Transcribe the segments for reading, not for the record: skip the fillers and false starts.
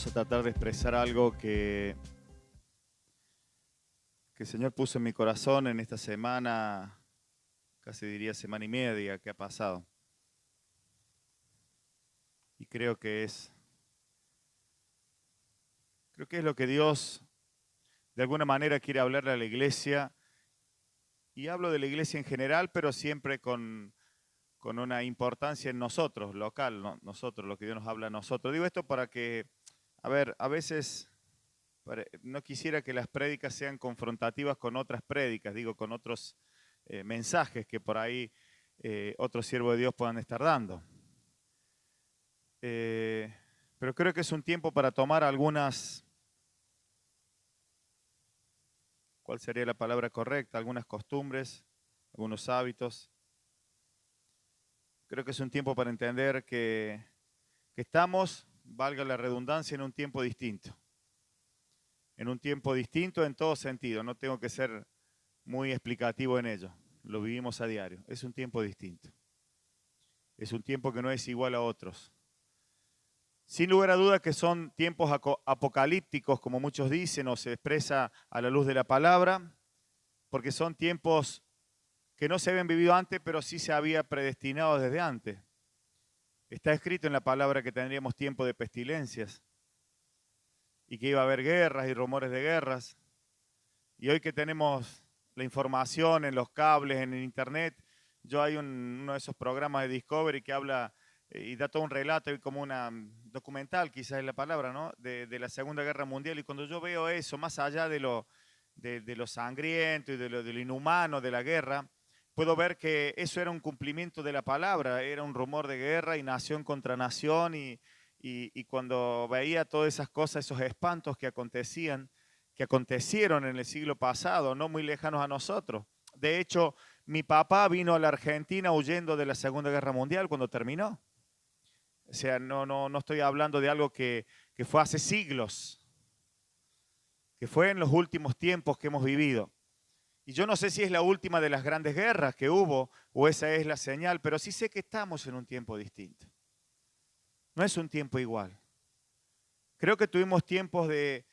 vamos a tratar de expresar algo que el Señor puso en mi corazón en esta semana, casi diría semana y media que ha pasado. Y creo que es lo que Dios de alguna manera quiere hablarle a la iglesia. Y hablo de la iglesia en general, pero siempre con una importancia en nosotros, local, ¿no? Nosotros, lo que Dios nos habla a nosotros. Digo esto para que, a veces no quisiera que las prédicas sean confrontativas con otras prédicas, digo, con otros mensajes que por ahí otros siervos de Dios puedan estar dando. Pero creo que es un tiempo para tomar algunas, ¿cuál sería la palabra correcta? Algunas costumbres, algunos hábitos. Creo que es un tiempo para entender que estamos, valga la redundancia, en un tiempo distinto. En un tiempo distinto en todo sentido. No tengo que ser muy explicativo en ello. Lo vivimos a diario. Es un tiempo distinto. Es un tiempo que no es igual a otros. Sin lugar a duda que son tiempos apocalípticos, como muchos dicen, o se expresa a la luz de la palabra, porque son tiempos que no se habían vivido antes, pero sí se había predestinado desde antes. Está escrito en la palabra que tendríamos tiempo de pestilencias y que iba a haber guerras y rumores de guerras. Y hoy que tenemos la información en los cables, en el internet, hay uno de esos programas de Discovery que habla y da todo un relato, como una documental, quizás es la palabra, ¿no? De la Segunda Guerra Mundial. Y cuando yo veo eso, más allá de lo sangriento y de lo inhumano de la guerra, puedo ver que eso era un cumplimiento de la palabra, era un rumor de guerra y nación contra nación. Y cuando veía todas esas cosas, esos espantos que acontecieron en el siglo pasado, no muy lejanos a nosotros. De hecho, mi papá vino a la Argentina huyendo de la Segunda Guerra Mundial cuando terminó. O sea, no estoy hablando de algo que fue hace siglos, que fue en los últimos tiempos que hemos vivido. Y yo no sé si es la última de las grandes guerras que hubo o esa es la señal, pero sí sé que estamos en un tiempo distinto. No es un tiempo igual. Creo que tuvimos tiempos de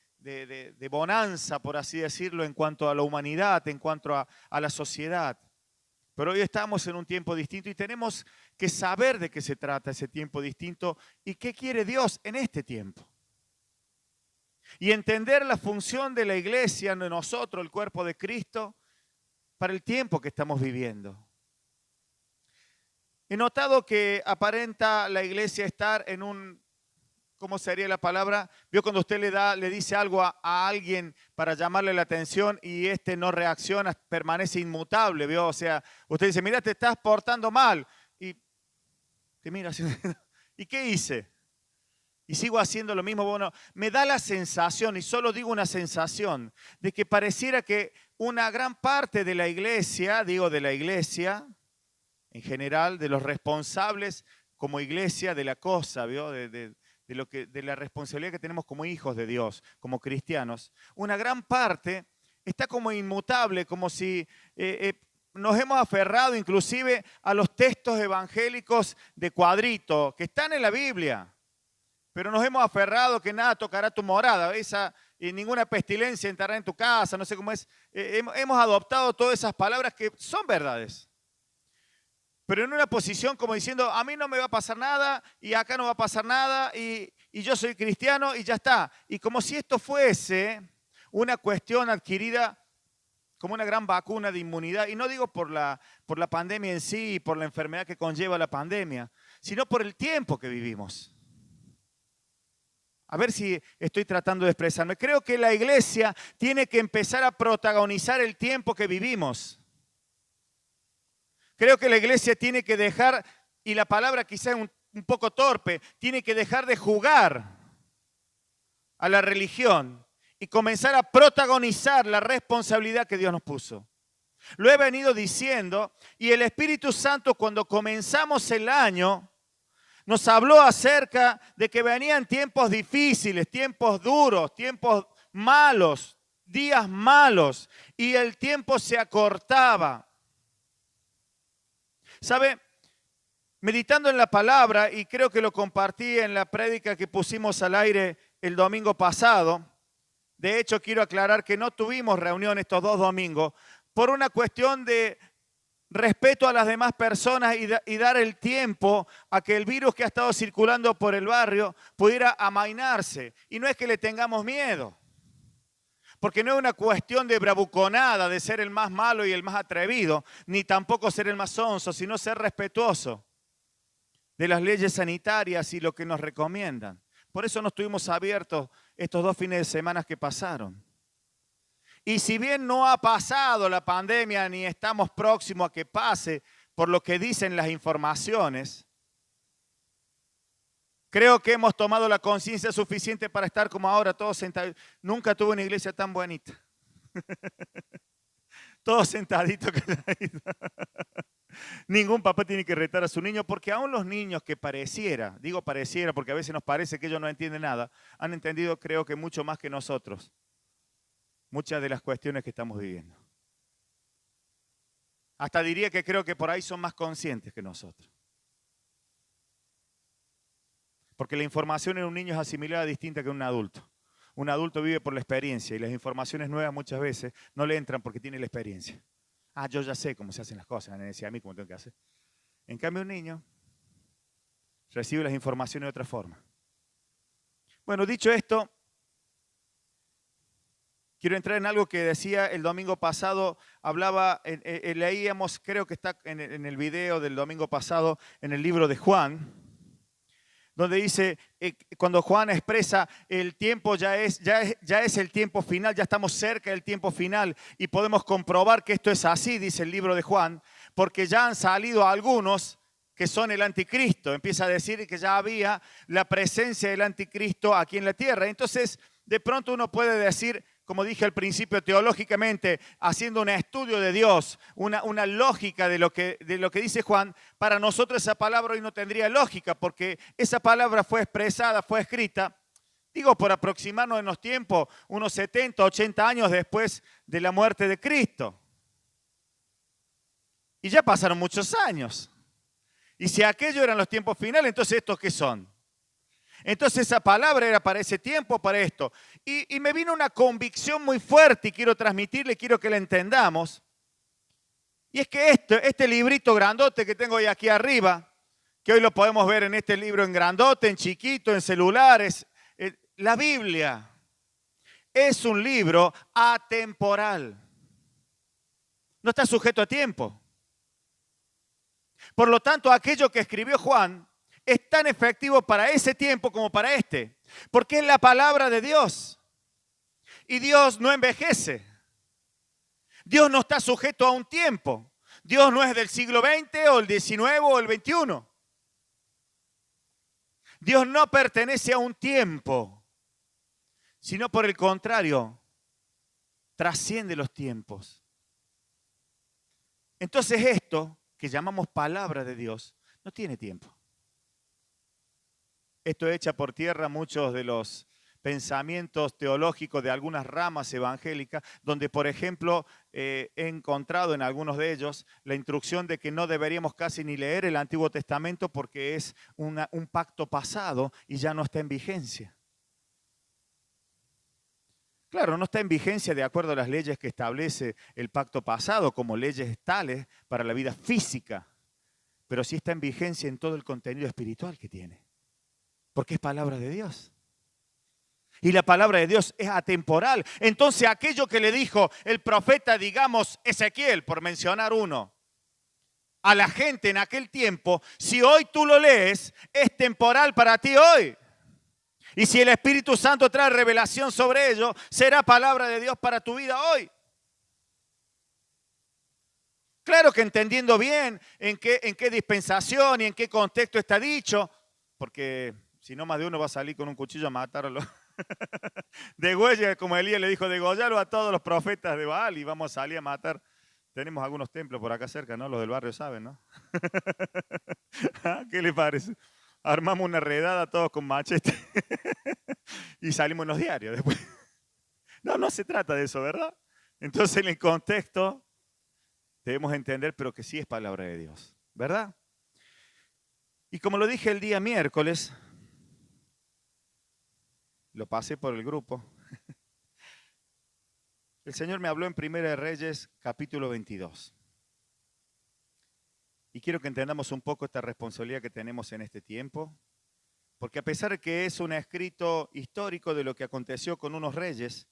bonanza, por así decirlo, en cuanto a la humanidad, en cuanto a la sociedad. Pero hoy estamos en un tiempo distinto y tenemos que saber de qué se trata ese tiempo distinto y qué quiere Dios en este tiempo. Y entender la función de la iglesia, de nosotros, el cuerpo de Cristo, para el tiempo que estamos viviendo. He notado que aparenta la iglesia estar en un, ¿cómo sería la palabra? Vio cuando usted le dice algo a alguien para llamarle la atención y este no reacciona, permanece inmutable, ¿vio? O sea, usted dice, mira, te estás portando mal. Y te mira así, ¿y qué hice? Y sigo haciendo lo mismo. Bueno, me da la sensación, y solo digo una sensación, de que pareciera que una gran parte de la iglesia, digo de la iglesia en general, de los responsables como iglesia de la cosa, ¿vio? De la responsabilidad que tenemos como hijos de Dios, como cristianos, una gran parte está como inmutable, como si nos hemos aferrado inclusive a los textos evangélicos de cuadrito que están en la Biblia. Pero nos hemos aferrado que nada tocará tu morada, y ninguna pestilencia entrará en tu casa, no sé cómo es. Hemos adoptado todas esas palabras que son verdades. Pero en una posición como diciendo, a mí no me va a pasar nada, y acá no va a pasar nada, y yo soy cristiano, y ya está. Y como si esto fuese una cuestión adquirida como una gran vacuna de inmunidad. Y no digo por la pandemia en sí, y por la enfermedad que conlleva la pandemia, sino por el tiempo que vivimos. A ver si estoy tratando de expresarme. Creo que la iglesia tiene que empezar a protagonizar el tiempo que vivimos. Creo que la iglesia tiene que dejar, y la palabra quizás es un poco torpe, tiene que dejar de jugar a la religión y comenzar a protagonizar la responsabilidad que Dios nos puso. Lo he venido diciendo, y el Espíritu Santo, cuando comenzamos el año, nos habló acerca de que venían tiempos difíciles, tiempos duros, tiempos malos, días malos, y el tiempo se acortaba. ¿Sabe? Meditando en la palabra, y creo que lo compartí en la prédica que pusimos al aire el domingo pasado. De hecho, quiero aclarar que no tuvimos reunión estos 2 domingos por una cuestión de respeto a las demás personas y dar el tiempo a que el virus que ha estado circulando por el barrio pudiera amainarse. Y no es que le tengamos miedo, porque no es una cuestión de bravuconada, de ser el más malo y el más atrevido, ni tampoco ser el más sonso, sino ser respetuoso de las leyes sanitarias y lo que nos recomiendan. Por eso no estuvimos abiertos estos 2 fines de semana que pasaron. Y si bien no ha pasado la pandemia ni estamos próximos a que pase por lo que dicen las informaciones, creo que hemos tomado la conciencia suficiente para estar como ahora, todos sentados. Nunca tuve una iglesia tan bonita. Todos sentaditos. Ningún papá tiene que retar a su niño, porque aún los niños que digo pareciera porque a veces nos parece que ellos no entienden nada, han entendido creo que mucho más que nosotros muchas de las cuestiones que estamos viviendo. Hasta diría que creo que por ahí son más conscientes que nosotros. Porque la información en un niño es asimilada distinta que en un adulto. Un adulto vive por la experiencia y las informaciones nuevas muchas veces no le entran porque tiene la experiencia. Yo ya sé cómo se hacen las cosas, me decía a mí cómo tengo que hacer. En cambio, un niño recibe las informaciones de otra forma. Bueno, dicho esto, quiero entrar en algo que decía el domingo pasado, leíamos, creo que está en el video del domingo pasado, en el libro de Juan, donde dice, cuando Juan expresa el tiempo ya es el tiempo final, ya estamos cerca del tiempo final y podemos comprobar que esto es así, dice el libro de Juan, porque ya han salido algunos que son el anticristo. Empieza a decir que ya había la presencia del anticristo aquí en la tierra. Entonces, de pronto uno puede decir, como dije al principio, teológicamente, haciendo un estudio de Dios, una lógica de lo que dice Juan, para nosotros esa palabra hoy no tendría lógica, porque esa palabra fue expresada, fue escrita, digo, por aproximarnos en los tiempos, unos 70, 80 años después de la muerte de Cristo. Y ya pasaron muchos años. Y si aquellos eran los tiempos finales, entonces ¿estos qué son? Entonces esa palabra era para ese tiempo, para esto. Y me vino una convicción muy fuerte y quiero transmitirle, quiero que la entendamos. Y es que este librito grandote que tengo hoy aquí arriba, que hoy lo podemos ver en este libro en grandote, en chiquito, en celulares, la Biblia es un libro atemporal. No está sujeto a tiempo. Por lo tanto, aquello que escribió Juan es tan efectivo para ese tiempo como para este, porque es la palabra de Dios. Y Dios no envejece. Dios no está sujeto a un tiempo. Dios no es del siglo XX o el XIX o el XXI. Dios no pertenece a un tiempo, sino por el contrario, trasciende los tiempos. Entonces esto que llamamos palabra de Dios no tiene tiempo. Esto echa por tierra muchos de los pensamientos teológicos de algunas ramas evangélicas, donde, por ejemplo, he encontrado en algunos de ellos la instrucción de que no deberíamos casi ni leer el Antiguo Testamento porque es un pacto pasado y ya no está en vigencia. Claro, no está en vigencia de acuerdo a las leyes que establece el pacto pasado, como leyes tales para la vida física, pero sí está en vigencia en todo el contenido espiritual que tiene. Porque es palabra de Dios. Y la palabra de Dios es atemporal. Entonces aquello que le dijo el profeta, digamos, Ezequiel, por mencionar uno, a la gente en aquel tiempo, si hoy tú lo lees, es temporal para ti hoy. Y si el Espíritu Santo trae revelación sobre ello, será palabra de Dios para tu vida hoy. Claro que entendiendo bien en qué dispensación y en qué contexto está dicho, porque si no, más de uno va a salir con un cuchillo a matarlo. Degüelle, como Elías le dijo, degollalo a todos los profetas de Baal y vamos a salir a matar. Tenemos algunos templos por acá cerca, ¿no? Los del barrio saben, ¿no? ¿Qué le parece? Armamos una redada todos con machete y salimos en los diarios después. No se trata de eso, ¿verdad? Entonces, en el contexto debemos entender, pero que sí es palabra de Dios, ¿verdad? Y como lo dije el día miércoles, lo pasé por el grupo. El Señor me habló en Primera de Reyes, capítulo 22. Y quiero que entendamos un poco esta responsabilidad que tenemos en este tiempo, porque a pesar de que es un escrito histórico de lo que aconteció con unos reyes,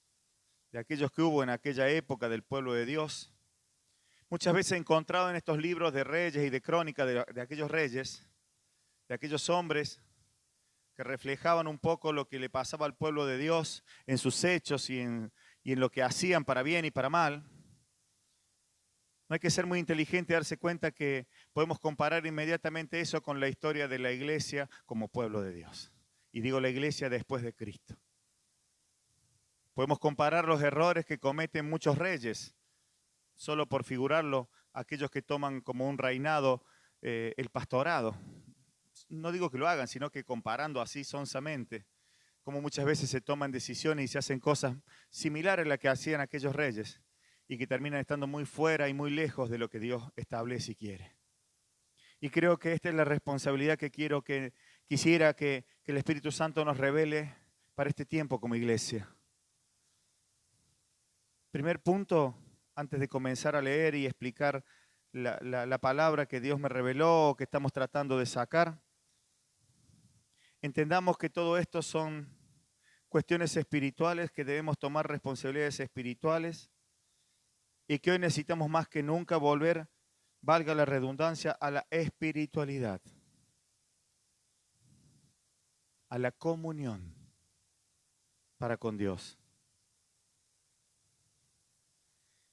de aquellos que hubo en aquella época del pueblo de Dios, muchas veces he encontrado en estos libros de reyes y de crónicas de aquellos reyes, de aquellos hombres que reflejaban un poco lo que le pasaba al pueblo de Dios en sus hechos y en lo que hacían para bien y para mal. No hay que ser muy inteligente y darse cuenta que podemos comparar inmediatamente eso con la historia de la iglesia como pueblo de Dios. Y digo la iglesia después de Cristo. Podemos comparar los errores que cometen muchos reyes, solo por figurarlo, aquellos que toman como un reinado el pastorado. No digo que lo hagan, sino que comparando así sonsamente, como muchas veces se toman decisiones y se hacen cosas similares a las que hacían aquellos reyes y que terminan estando muy fuera y muy lejos de lo que Dios establece y quiere. Y creo que esta es la responsabilidad que quisiera que el Espíritu Santo nos revele para este tiempo como iglesia. Primer punto, antes de comenzar a leer y explicar la palabra que Dios me reveló, que estamos tratando de sacar, entendamos que todo esto son cuestiones espirituales, que debemos tomar responsabilidades espirituales y que hoy necesitamos más que nunca volver, valga la redundancia, a la espiritualidad, a la comunión para con Dios.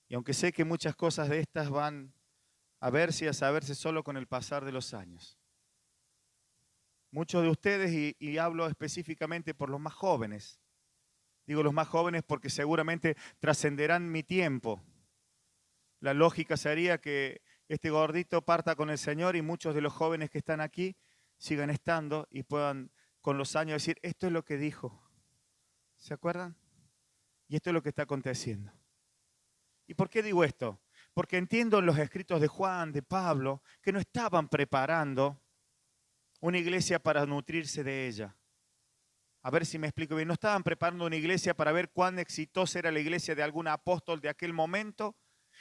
Y aunque sé que muchas cosas de estas van a verse y a saberse solo con el pasar de los años. Muchos de ustedes, y hablo específicamente por los más jóvenes, digo los más jóvenes porque seguramente trascenderán mi tiempo. La lógica sería que este gordito parta con el Señor y muchos de los jóvenes que están aquí sigan estando y puedan con los años decir, esto es lo que dijo. ¿Se acuerdan? Y esto es lo que está aconteciendo. ¿Y por qué digo esto? Porque entiendo en los escritos de Juan, de Pablo, que no estaban preparando una iglesia para nutrirse de ella. A ver si me explico bien. No estaban preparando una iglesia para ver cuán exitosa era la iglesia de algún apóstol de aquel momento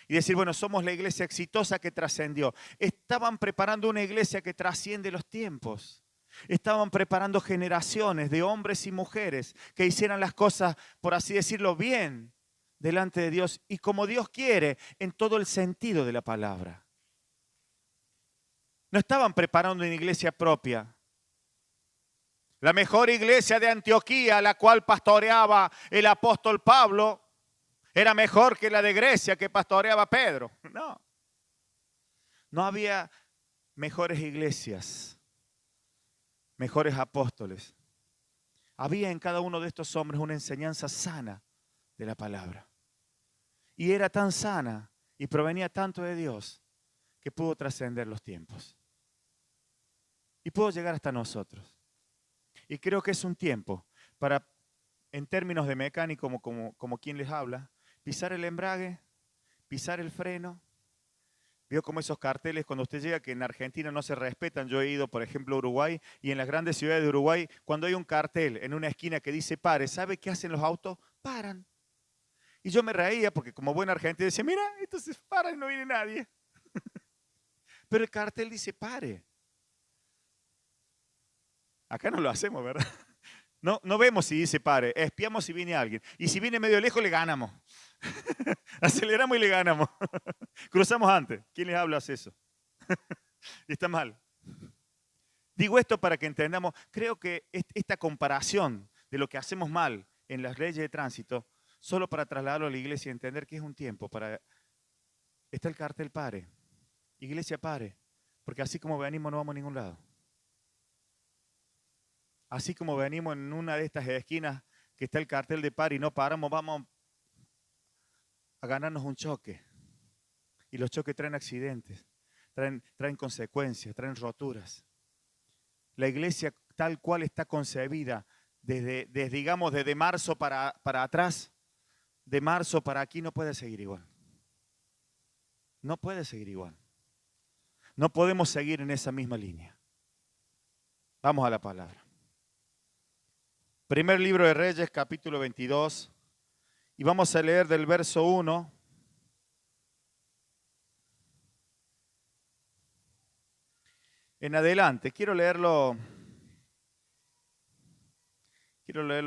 y decir, bueno, somos la iglesia exitosa que trascendió. Estaban preparando una iglesia que trasciende los tiempos. Estaban preparando generaciones de hombres y mujeres que hicieran las cosas, por así decirlo, bien delante de Dios y como Dios quiere en todo el sentido de la palabra. No estaban preparando una iglesia propia. La mejor iglesia de Antioquía, la cual pastoreaba el apóstol Pablo, era mejor que la de Grecia que pastoreaba Pedro. No. No había mejores iglesias, mejores apóstoles. Había en cada uno de estos hombres una enseñanza sana de la palabra. Y era tan sana y provenía tanto de Dios que pudo trascender los tiempos. Y pudo llegar hasta nosotros. Y creo que es un tiempo para, en términos de mecánico, como quien les habla, pisar el embrague, pisar el freno. Vio como esos carteles cuando usted llega que en Argentina no se respetan. Yo he ido, por ejemplo, a Uruguay y en las grandes ciudades de Uruguay, cuando hay un cartel en una esquina que dice pare, ¿sabe qué hacen los autos? Paran. Y yo me reía porque como buen argentino decía, mira, entonces para y no viene nadie. Pero el cartel dice pare. Acá no lo hacemos, ¿verdad? No vemos si dice pare, espiamos si viene alguien. Y si viene medio lejos, le ganamos. Aceleramos y le ganamos. Cruzamos antes. ¿Quién les habla hace eso? Y está mal. Digo esto para que entendamos, creo que esta comparación de lo que hacemos mal en las leyes de tránsito, solo para trasladarlo a la iglesia y entender que es un tiempo para... Está el cartel pare. Iglesia pare. Porque así como venimos no vamos a ningún lado. Así como venimos en una de estas esquinas que está el cartel de pare y no paramos, vamos a ganarnos un choque. Y los choques traen accidentes, traen consecuencias, traen roturas. La iglesia tal cual está concebida, digamos, desde marzo para atrás, de marzo para aquí no puede seguir igual. No puede seguir igual. No podemos seguir en esa misma línea. Vamos a la palabra. Primer libro de Reyes, capítulo 22. Y vamos a leer del verso 1 en adelante. Quiero leerlo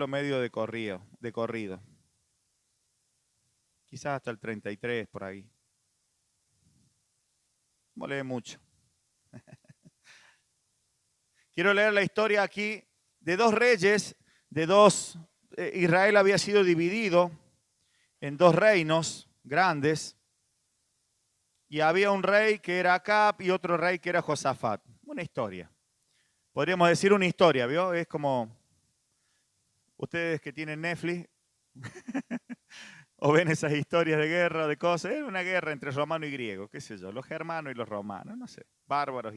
medio de corrido. Quizás hasta el 33 por ahí. No lee mucho. Quiero leer la historia aquí de dos reyes, Israel había sido dividido en dos reinos grandes y había un rey que era Acab y otro rey que era Josafat. Una historia. Podríamos decir una historia, ¿vio? Es como ustedes que tienen Netflix o ven esas historias de guerra, de cosas. Es una guerra entre romano y griego, qué sé yo, los germanos y los romanos, no sé, bárbaros.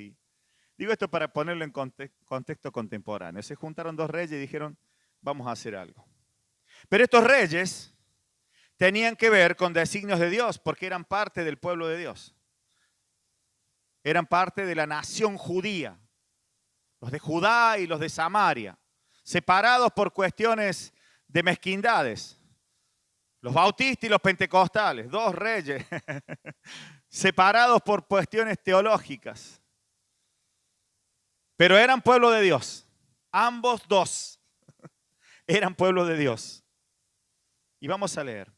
Digo esto para ponerlo en contexto contemporáneo. Se juntaron dos reyes y dijeron, vamos a hacer algo. Pero estos reyes tenían que ver con designios de Dios porque eran parte del pueblo de Dios. Eran parte de la nación judía. Los de Judá y los de Samaria. Separados por cuestiones de mezquindades. Los bautistas y los pentecostales. Dos reyes. Separados por cuestiones teológicas. Pero eran pueblo de Dios. Ambos dos eran pueblo de Dios. Y vamos a leer.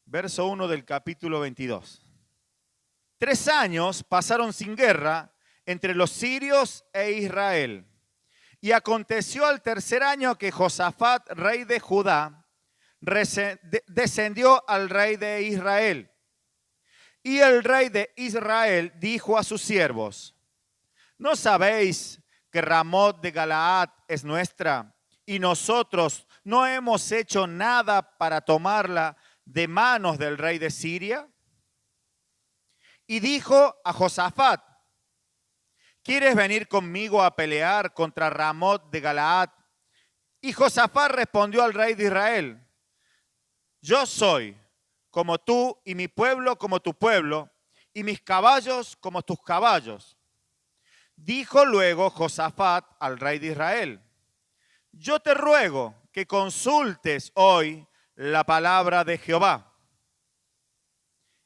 Verso 1 del capítulo 22. 3 años pasaron sin guerra entre los sirios e Israel. Y aconteció al tercer año que Josafat, rey de Judá, descendió al rey de Israel. Y el rey de Israel dijo a sus siervos, ¿no sabéis que Ramot de Galaad es nuestra y nosotros no hemos hecho nada para tomarla de manos del rey de Siria? Y dijo a Josafat, ¿quieres venir conmigo a pelear contra Ramot de Galaad? Y Josafat respondió al rey de Israel, yo soy como tú y mi pueblo como tu pueblo y mis caballos como tus caballos. Dijo luego Josafat al rey de Israel, yo te ruego que consultes hoy la palabra de Jehová.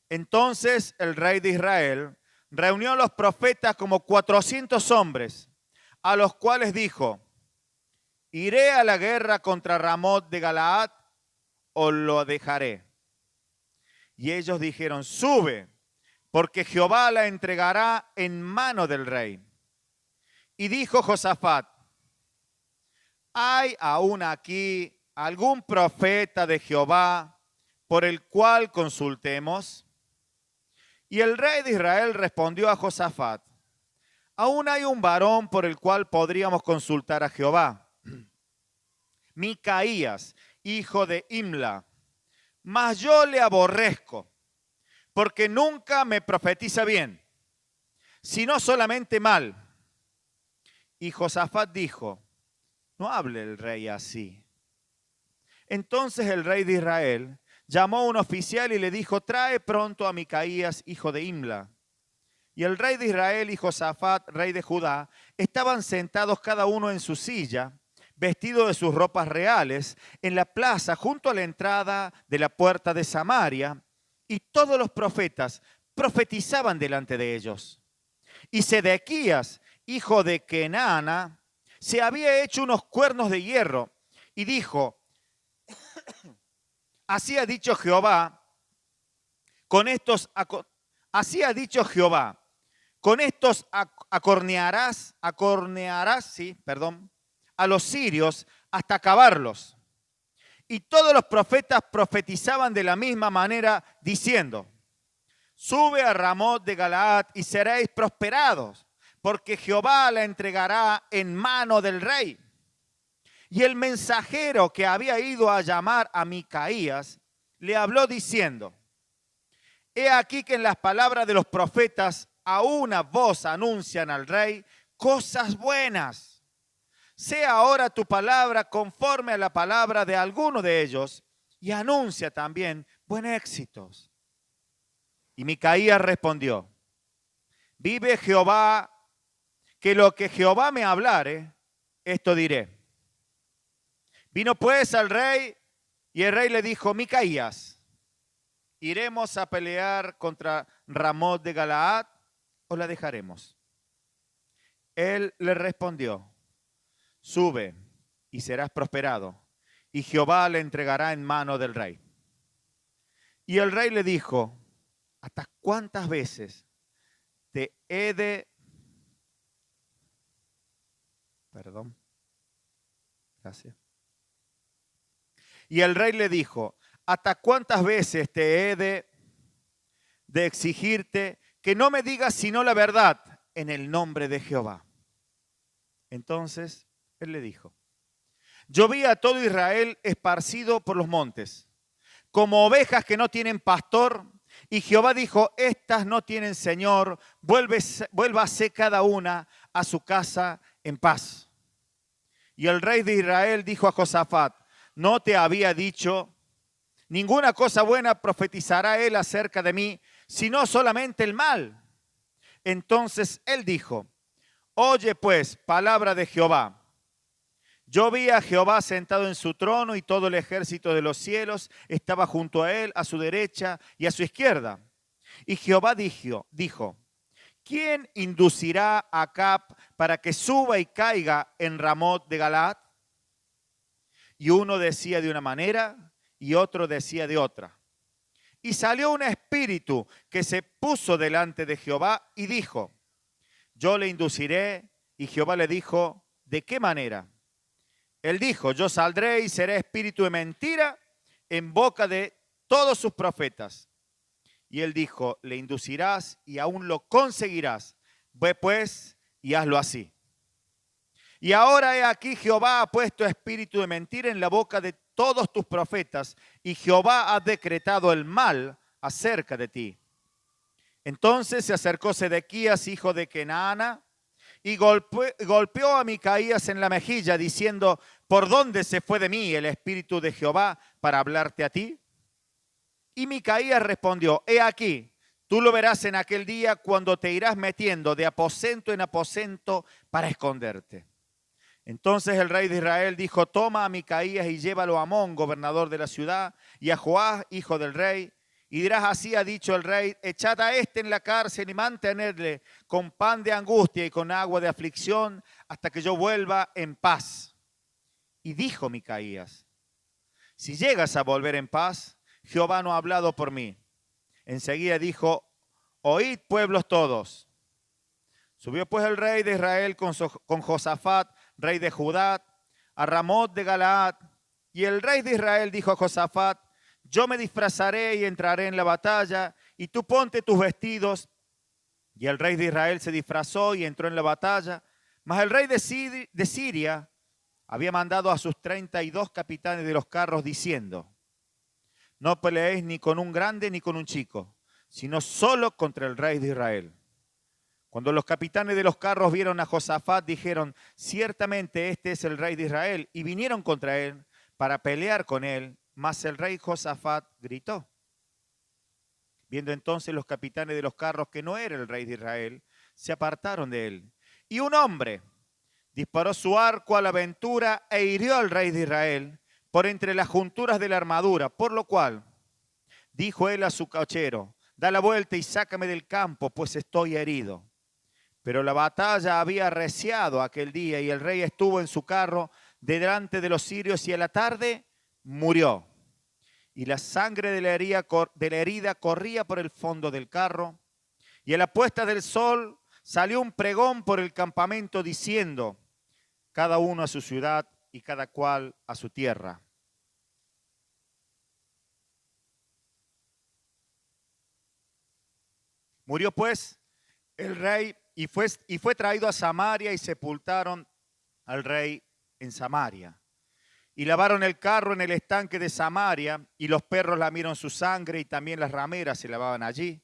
Entonces el rey de Israel reunió a los profetas como 400 hombres, a los cuales dijo, ¿iré a la guerra contra Ramot de Galaad o lo dejaré? Y ellos dijeron, sube, porque Jehová la entregará en mano del rey. Y dijo Josafat, ¿hay aún aquí algún profeta de Jehová por el cual consultemos? Y el rey de Israel respondió a Josafat, aún hay un varón por el cual podríamos consultar a Jehová, Micaías, hijo de Imla, mas yo le aborrezco, porque nunca me profetiza bien, sino solamente mal. Y Josafat dijo, no hable el rey así. Entonces el rey de Israel llamó a un oficial y le dijo, trae pronto a Micaías, hijo de Imla. Y el rey de Israel y Josafat, rey de Judá, estaban sentados cada uno en su silla, vestidos de sus ropas reales, en la plaza junto a la entrada de la puerta de Samaria, y todos los profetas profetizaban delante de ellos. Y Sedequías, hijo de Kenaana, se había hecho unos cuernos de hierro y dijo, así ha dicho Jehová, con estos acornearás, a los sirios hasta acabarlos. Y todos los profetas profetizaban de la misma manera, diciendo, sube a Ramot de Galaad y seréis prosperados, porque Jehová la entregará en mano del rey. Y el mensajero que había ido a llamar a Micaías le habló diciendo, he aquí que en las palabras de los profetas a una voz anuncian al rey cosas buenas. Sea ahora tu palabra conforme a la palabra de alguno de ellos y anuncia también buen éxitos. Y Micaías respondió, vive Jehová, que lo que Jehová me hablare, esto diré. Vino pues al rey y el rey le dijo, Micaías, ¿iremos a pelear contra Ramot de Galaad o la dejaremos? Él le respondió, sube y serás prosperado, y Jehová le entregará en mano del rey. Y el rey le dijo, ¿hasta cuántas veces te he de... Perdón. Gracias. Y el rey le dijo, ¿hasta cuántas veces te he de exigirte que no me digas sino la verdad en el nombre de Jehová? Entonces él le dijo, yo vi a todo Israel esparcido por los montes, como ovejas que no tienen pastor, y Jehová dijo, estas no tienen señor, vuélvase cada una a su casa en paz. Y el rey de Israel dijo a Josafat, ¿no te había dicho, ninguna cosa buena profetizará él acerca de mí, sino solamente el mal? Entonces él dijo, oye pues, palabra de Jehová. Yo vi a Jehová sentado en su trono y todo el ejército de los cielos estaba junto a él, a su derecha y a su izquierda. Y Jehová dijo, ¿quién inducirá a Acab para que suba y caiga en Ramot de Galaad? Y uno decía de una manera y otro decía de otra. Y salió un espíritu que se puso delante de Jehová y dijo, yo le induciré. Y Jehová le dijo, ¿de qué manera? Él dijo, yo saldré y seré espíritu de mentira en boca de todos sus profetas. Y él dijo, le inducirás y aún lo conseguirás. Ve pues y hazlo así. Y ahora he aquí Jehová ha puesto espíritu de mentira en la boca de todos tus profetas y Jehová ha decretado el mal acerca de ti. Entonces se acercó Sedequías, hijo de Kenaana, y golpeó a Micaías en la mejilla, diciendo, ¿por dónde se fue de mí el espíritu de Jehová para hablarte a ti? Y Micaías respondió, he aquí, tú lo verás en aquel día cuando te irás metiendo de aposento en aposento para esconderte. Entonces el rey de Israel dijo, toma a Micaías y llévalo a Amón, gobernador de la ciudad, y a Joás, hijo del rey. Y dirás, así ha dicho el rey, echad a este en la cárcel y mantenedle con pan de angustia y con agua de aflicción hasta que yo vuelva en paz. Y dijo Micaías, si llegas a volver en paz, Jehová no ha hablado por mí. Enseguida dijo, oíd pueblos todos. Subió pues el rey de Israel con Josafat, rey de Judá, a Ramot de Galaad. Y el rey de Israel dijo a Josafat, yo me disfrazaré y entraré en la batalla, y tú ponte tus vestidos. Y el rey de Israel se disfrazó y entró en la batalla. Mas el rey de Siria había mandado a sus 32 capitanes de los carros diciendo, no peleéis ni con un grande ni con un chico, sino solo contra el rey de Israel. Cuando los capitanes de los carros vieron a Josafat, dijeron, ciertamente este es el rey de Israel, y vinieron contra él para pelear con él. Mas el rey Josafat gritó. Viendo entonces los capitanes de los carros que no era el rey de Israel, se apartaron de él. Y un hombre disparó su arco a la aventura e hirió al rey de Israel por entre las junturas de la armadura, por lo cual dijo él a su cochero, da la vuelta y sácame del campo, pues estoy herido. Pero la batalla había arreciado aquel día y el rey estuvo en su carro delante de los sirios y a la tarde murió. Y la sangre de la herida corría por el fondo del carro. Y a la puesta del sol salió un pregón por el campamento diciendo, cada uno a su ciudad y cada cual a su tierra. Murió pues el rey y fue traído a Samaria y sepultaron al rey en Samaria. Y lavaron el carro en el estanque de Samaria, y los perros lamieron su sangre, y también las rameras se lavaban allí,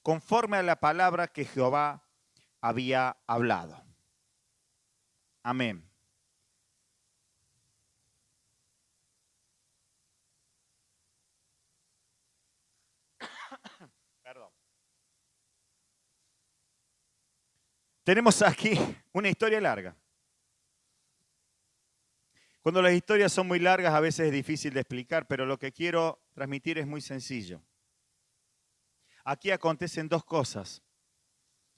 conforme a la palabra que Jehová había hablado. Amén. Perdón. Tenemos aquí una historia larga. Cuando las historias son muy largas a veces es difícil de explicar, pero lo que quiero transmitir es muy sencillo. Aquí acontecen dos cosas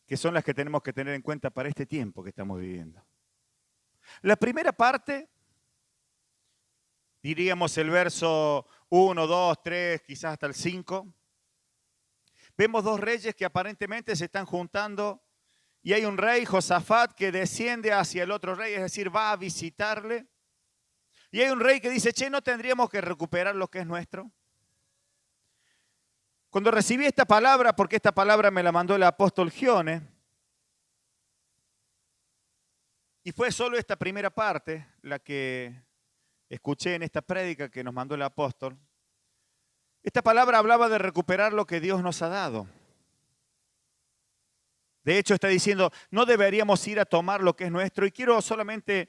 que son las que tenemos que tener en cuenta para este tiempo que estamos viviendo. La primera parte, diríamos el verso 1, 2, 3, quizás hasta el 5. Vemos dos reyes que aparentemente se están juntando y hay un rey, Josafat, que desciende hacia el otro rey, es decir, va a visitarle. Y hay un rey que dice, che, ¿no tendríamos que recuperar lo que es nuestro? Cuando recibí esta palabra, porque esta palabra me la mandó el apóstol Gione, y fue solo esta primera parte la que escuché en esta prédica que nos mandó el apóstol, esta palabra hablaba de recuperar lo que Dios nos ha dado. De hecho, está diciendo, no deberíamos ir a tomar lo que es nuestro, y quiero solamente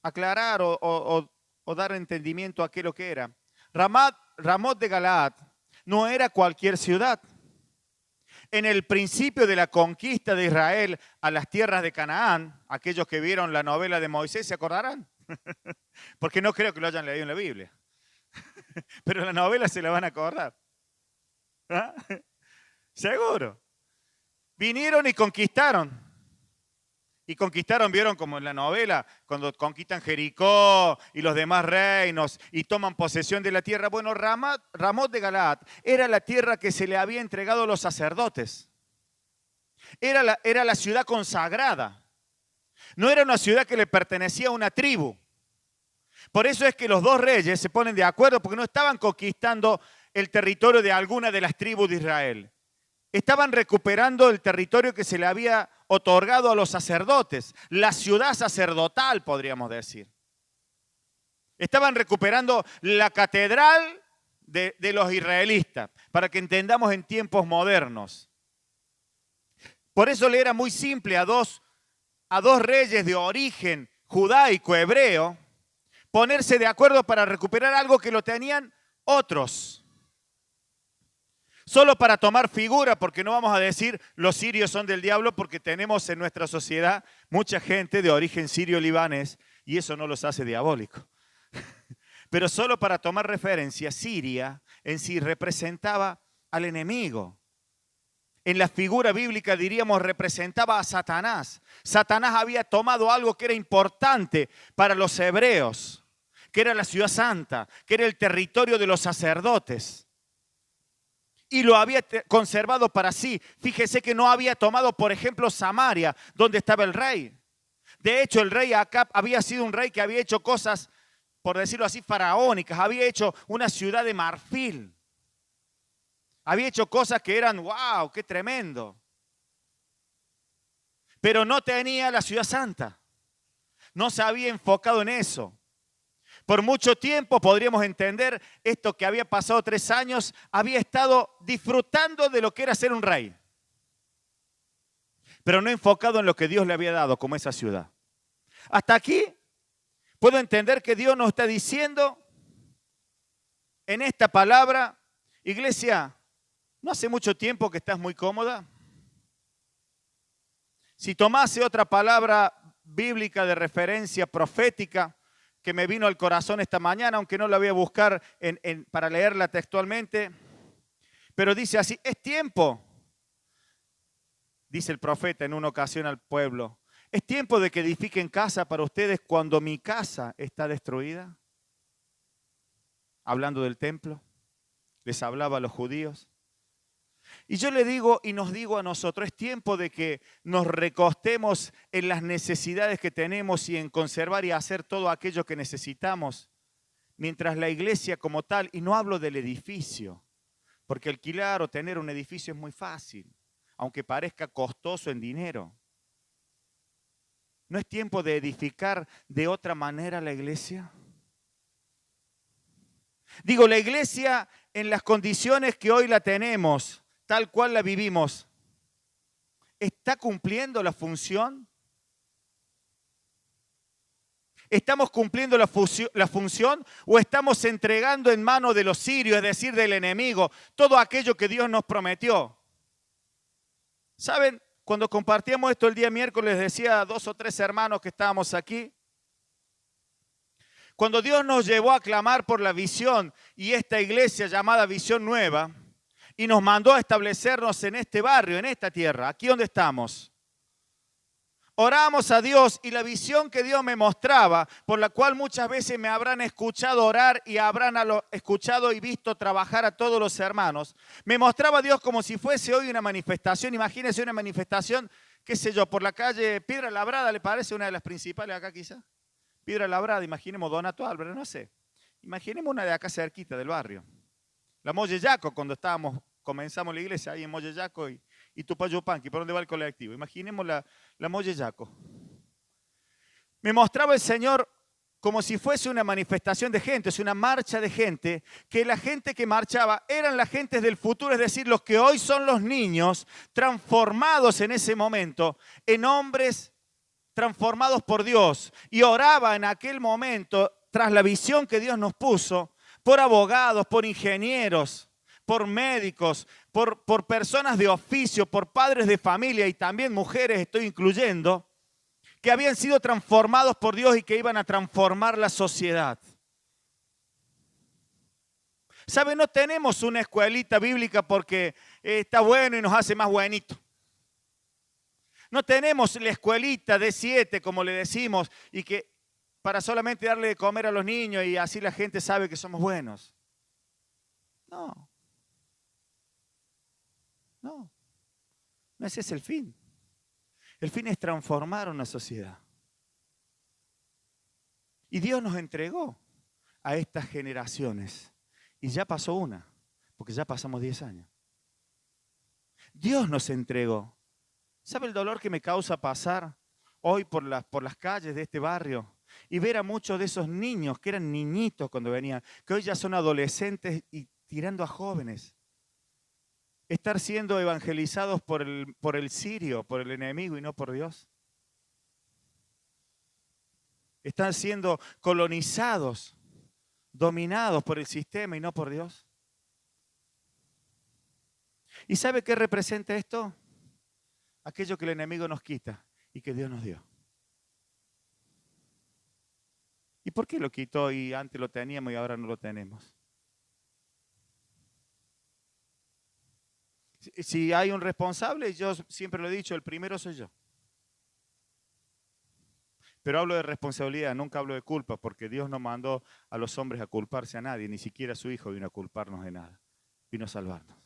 aclarar o dar entendimiento a qué lo que era. Ramot de Galaad no era cualquier ciudad. En el principio de la conquista de Israel a las tierras de Canaán, aquellos que vieron la novela de Moisés se acordarán, porque no creo que lo hayan leído en la Biblia, pero la novela se la van a acordar. ¿Ah? Seguro. Vinieron y conquistaron. Y conquistaron, vieron como en la novela, cuando conquistan Jericó y los demás reinos y toman posesión de la tierra. Bueno, Ramot de Galaad era la tierra que se le había entregado a los sacerdotes. Era la ciudad consagrada. No era una ciudad que le pertenecía a una tribu. Por eso es que los dos reyes se ponen de acuerdo, porque no estaban conquistando el territorio de alguna de las tribus de Israel. Estaban recuperando el territorio que se le había otorgado a los sacerdotes, la ciudad sacerdotal, podríamos decir. Estaban recuperando la catedral de los israelitas, para que entendamos en tiempos modernos. Por eso le era muy simple a dos reyes de origen judaico, hebreo, ponerse de acuerdo para recuperar algo que lo tenían otros. Solo para tomar figura, porque no vamos a decir los sirios son del diablo, porque tenemos en nuestra sociedad mucha gente de origen sirio-libanés y eso no los hace diabólicos. Pero solo para tomar referencia, Siria en sí representaba al enemigo. En la figura bíblica diríamos representaba a Satanás. Satanás había tomado algo que era importante para los hebreos, que era la ciudad santa, que era el territorio de los sacerdotes. Y lo había conservado para sí. Fíjese que no había tomado, por ejemplo, Samaria, donde estaba el rey. De hecho, el rey Acab había sido un rey que había hecho cosas, por decirlo así, faraónicas. Había hecho una ciudad de marfil. Había hecho cosas que eran, wow, qué tremendo. Pero no tenía la ciudad santa. No se había enfocado en eso. Por mucho tiempo, podríamos entender, esto que había pasado 3 años, había estado disfrutando de lo que era ser un rey. Pero no enfocado en lo que Dios le había dado, como esa ciudad. Hasta aquí puedo entender que Dios nos está diciendo en esta palabra, iglesia, ¿no hace mucho tiempo que estás muy cómoda? Si tomase otra palabra bíblica de referencia profética, que me vino al corazón esta mañana, aunque no la voy a buscar para leerla textualmente, pero dice así, es tiempo, dice el profeta en una ocasión al pueblo, es tiempo de que edifiquen casa para ustedes cuando mi casa está destruida. Hablando del templo, les hablaba a los judíos. Y yo le digo y nos digo a nosotros, es tiempo de que nos recostemos en las necesidades que tenemos y en conservar y hacer todo aquello que necesitamos, mientras la iglesia como tal, y no hablo del edificio, porque alquilar o tener un edificio es muy fácil, aunque parezca costoso en dinero. ¿No es tiempo de edificar de otra manera la iglesia? Digo, la iglesia en las condiciones que hoy la tenemos, tal cual la vivimos, ¿está cumpliendo la función? ¿Estamos cumpliendo la función o estamos entregando en manos de los sirios, es decir, del enemigo, todo aquello que Dios nos prometió? ¿Saben? Cuando compartíamos esto el día miércoles, decía a 2 o 3 hermanos que estábamos aquí, Cuando Dios nos llevó a clamar por la visión y esta iglesia llamada Visión Nueva, y nos mandó a establecernos en este barrio, en esta tierra, aquí donde estamos. Oramos a Dios y la visión que Dios me mostraba, por la cual muchas veces me habrán escuchado orar y habrán escuchado y visto trabajar a todos los hermanos, me mostraba a Dios como si fuese hoy una manifestación. Imagínense una manifestación, qué sé yo, por la calle Piedra Labrada, ¿le parece una de las principales acá quizá? Piedra Labrada, imaginemos Donato Álvarez, no sé. Imaginemos una de acá cerquita del barrio. La Molleyaco, cuando comenzamos la iglesia ahí en Molleyaco y Tupayupanqui, ¿por dónde va el colectivo? Imaginemos la Molleyaco. Me mostraba el Señor como si fuese una manifestación de gente, es una marcha de gente, que la gente que marchaba eran las gentes del futuro, es decir, los que hoy son los niños, transformados en ese momento en hombres transformados por Dios. Y oraba en aquel momento, tras la visión que Dios nos puso, por abogados, por ingenieros, por médicos, por personas de oficio, por padres de familia y también mujeres, estoy incluyendo, que habían sido transformados por Dios y que iban a transformar la sociedad. ¿Sabe? No tenemos una escuelita bíblica porque está bueno y nos hace más buenito. No tenemos la escuelita de 7, como le decimos, y que para solamente darle de comer a los niños y así la gente sabe que somos buenos. No. No. No ese es el fin. El fin es transformar una sociedad. Y Dios nos entregó a estas generaciones. Y ya pasó una, porque ya pasamos 10 años. Dios nos entregó. ¿Sabe el dolor que me causa pasar hoy por las calles de este barrio y ver a muchos de esos niños que eran niñitos cuando venían, que hoy ya son adolescentes y tirando a jóvenes? Estar siendo evangelizados por el sirio, por el enemigo y no por Dios. Están siendo colonizados, dominados por el sistema y no por Dios. ¿Y sabe qué representa esto? Aquello que el enemigo nos quita y que Dios nos dio. ¿Y por qué lo quitó y antes lo teníamos y ahora no lo tenemos? Si hay un responsable, yo siempre lo he dicho, el primero soy yo. Pero hablo de responsabilidad, nunca hablo de culpa, porque Dios no mandó a los hombres a culparse a nadie, ni siquiera a su Hijo vino a culparnos de nada, vino a salvarnos.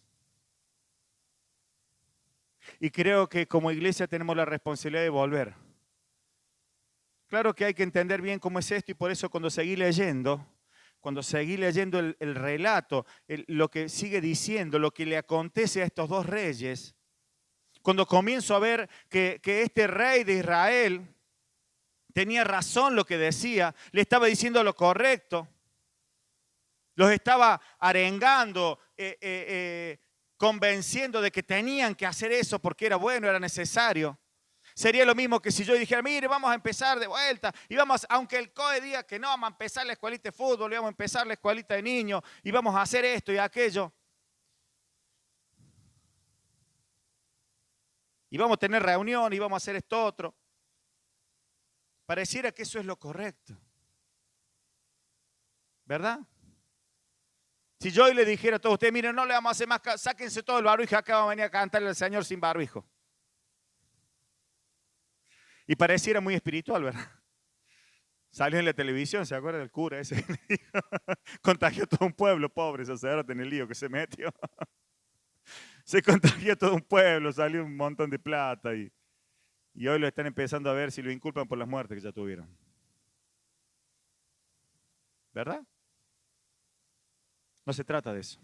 Y creo que como iglesia tenemos la responsabilidad de volver. Claro que hay que entender bien cómo es esto y por eso cuando seguí leyendo el relato, lo que sigue diciendo, lo que le acontece a estos dos reyes, cuando comienzo a ver que este rey de Israel tenía razón lo que decía, le estaba diciendo lo correcto, los estaba arengando, convenciendo de que tenían que hacer eso porque era bueno, era necesario. Sería lo mismo que si yo dijera, mire, vamos a empezar de vuelta, y vamos, aunque el COE diga que no, vamos a empezar la escuelita de fútbol, y vamos a empezar la escuelita de niños, y vamos a hacer esto y aquello. Y vamos a tener reunión, y vamos a hacer esto otro. Pareciera que eso es lo correcto. ¿Verdad? Si yo hoy le dijera a todos ustedes, miren, no le vamos a hacer más, sáquense todo el barbijo, acá vamos a venir a cantarle al Señor sin barbijo. Y pareciera muy espiritual, ¿verdad? Salió en la televisión, ¿se acuerda del cura ese? Contagió todo un pueblo, pobre sacerdote en el lío que se metió. Se contagió todo un pueblo, salió un montón de plata y hoy lo están empezando a ver si lo inculpan por las muertes que ya tuvieron. ¿Verdad? No se trata de eso.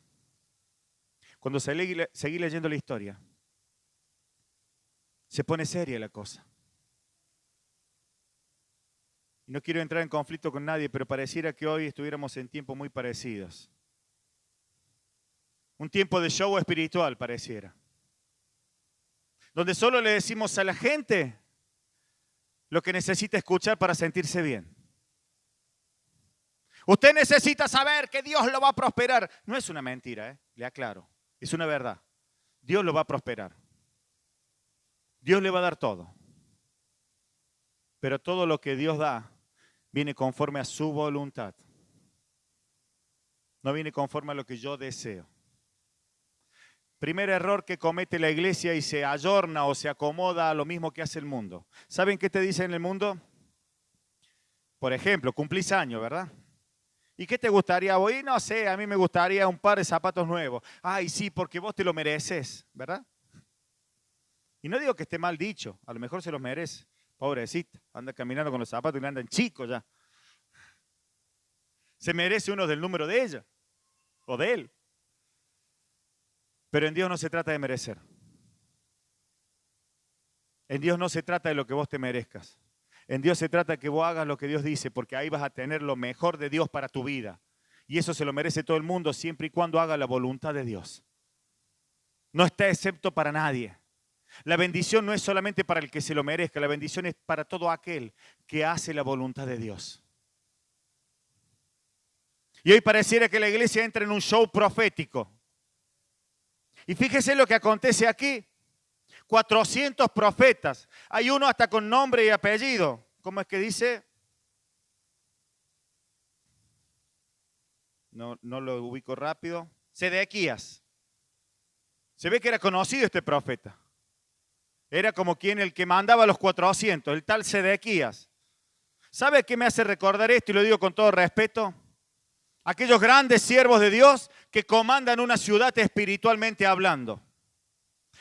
Cuando seguí leyendo la historia, se pone seria la cosa. Y no quiero entrar en conflicto con nadie, pero pareciera que hoy estuviéramos en tiempos muy parecidos. Un tiempo de show espiritual pareciera. Donde solo le decimos a la gente lo que necesita escuchar para sentirse bien. Usted necesita saber que Dios lo va a prosperar. No es una mentira, le aclaro. Es una verdad. Dios lo va a prosperar. Dios le va a dar todo. Pero todo lo que Dios da viene conforme a su voluntad. No viene conforme a lo que yo deseo. Primer error que comete la iglesia y se ayorna o se acomoda a lo mismo que hace el mundo. ¿Saben qué te dice en el mundo? Por ejemplo, cumplís años, ¿verdad? ¿Y qué te gustaría hoy? No sé, a mí me gustaría un par de zapatos nuevos. Ay, sí, porque vos te lo mereces, ¿verdad? Y no digo que esté mal dicho, a lo mejor se los merece. Pobrecita, anda caminando con los zapatos y le andan chicos ya. Se merece uno del número de ella o de él. Pero en Dios no se trata de merecer. En Dios no se trata de lo que vos te merezcas. En Dios se trata de que vos hagas lo que Dios dice, porque ahí vas a tener lo mejor de Dios para tu vida. Y eso se lo merece todo el mundo siempre y cuando haga la voluntad de Dios. No está excepto para nadie. La bendición no es solamente para el que se lo merezca, la bendición es para todo aquel que hace la voluntad de Dios. Y hoy pareciera que la iglesia entra en un show profético. Y fíjese lo que acontece aquí. 400 profetas. Hay uno hasta con nombre y apellido. ¿Cómo es que dice? No lo ubico rápido. Sedequías. Se ve que era conocido este profeta. Era como quien el que mandaba a los 400, el tal Sedequías. ¿Sabe qué me hace recordar esto? Y lo digo con todo respeto. Aquellos grandes siervos de Dios que comandan una ciudad espiritualmente hablando.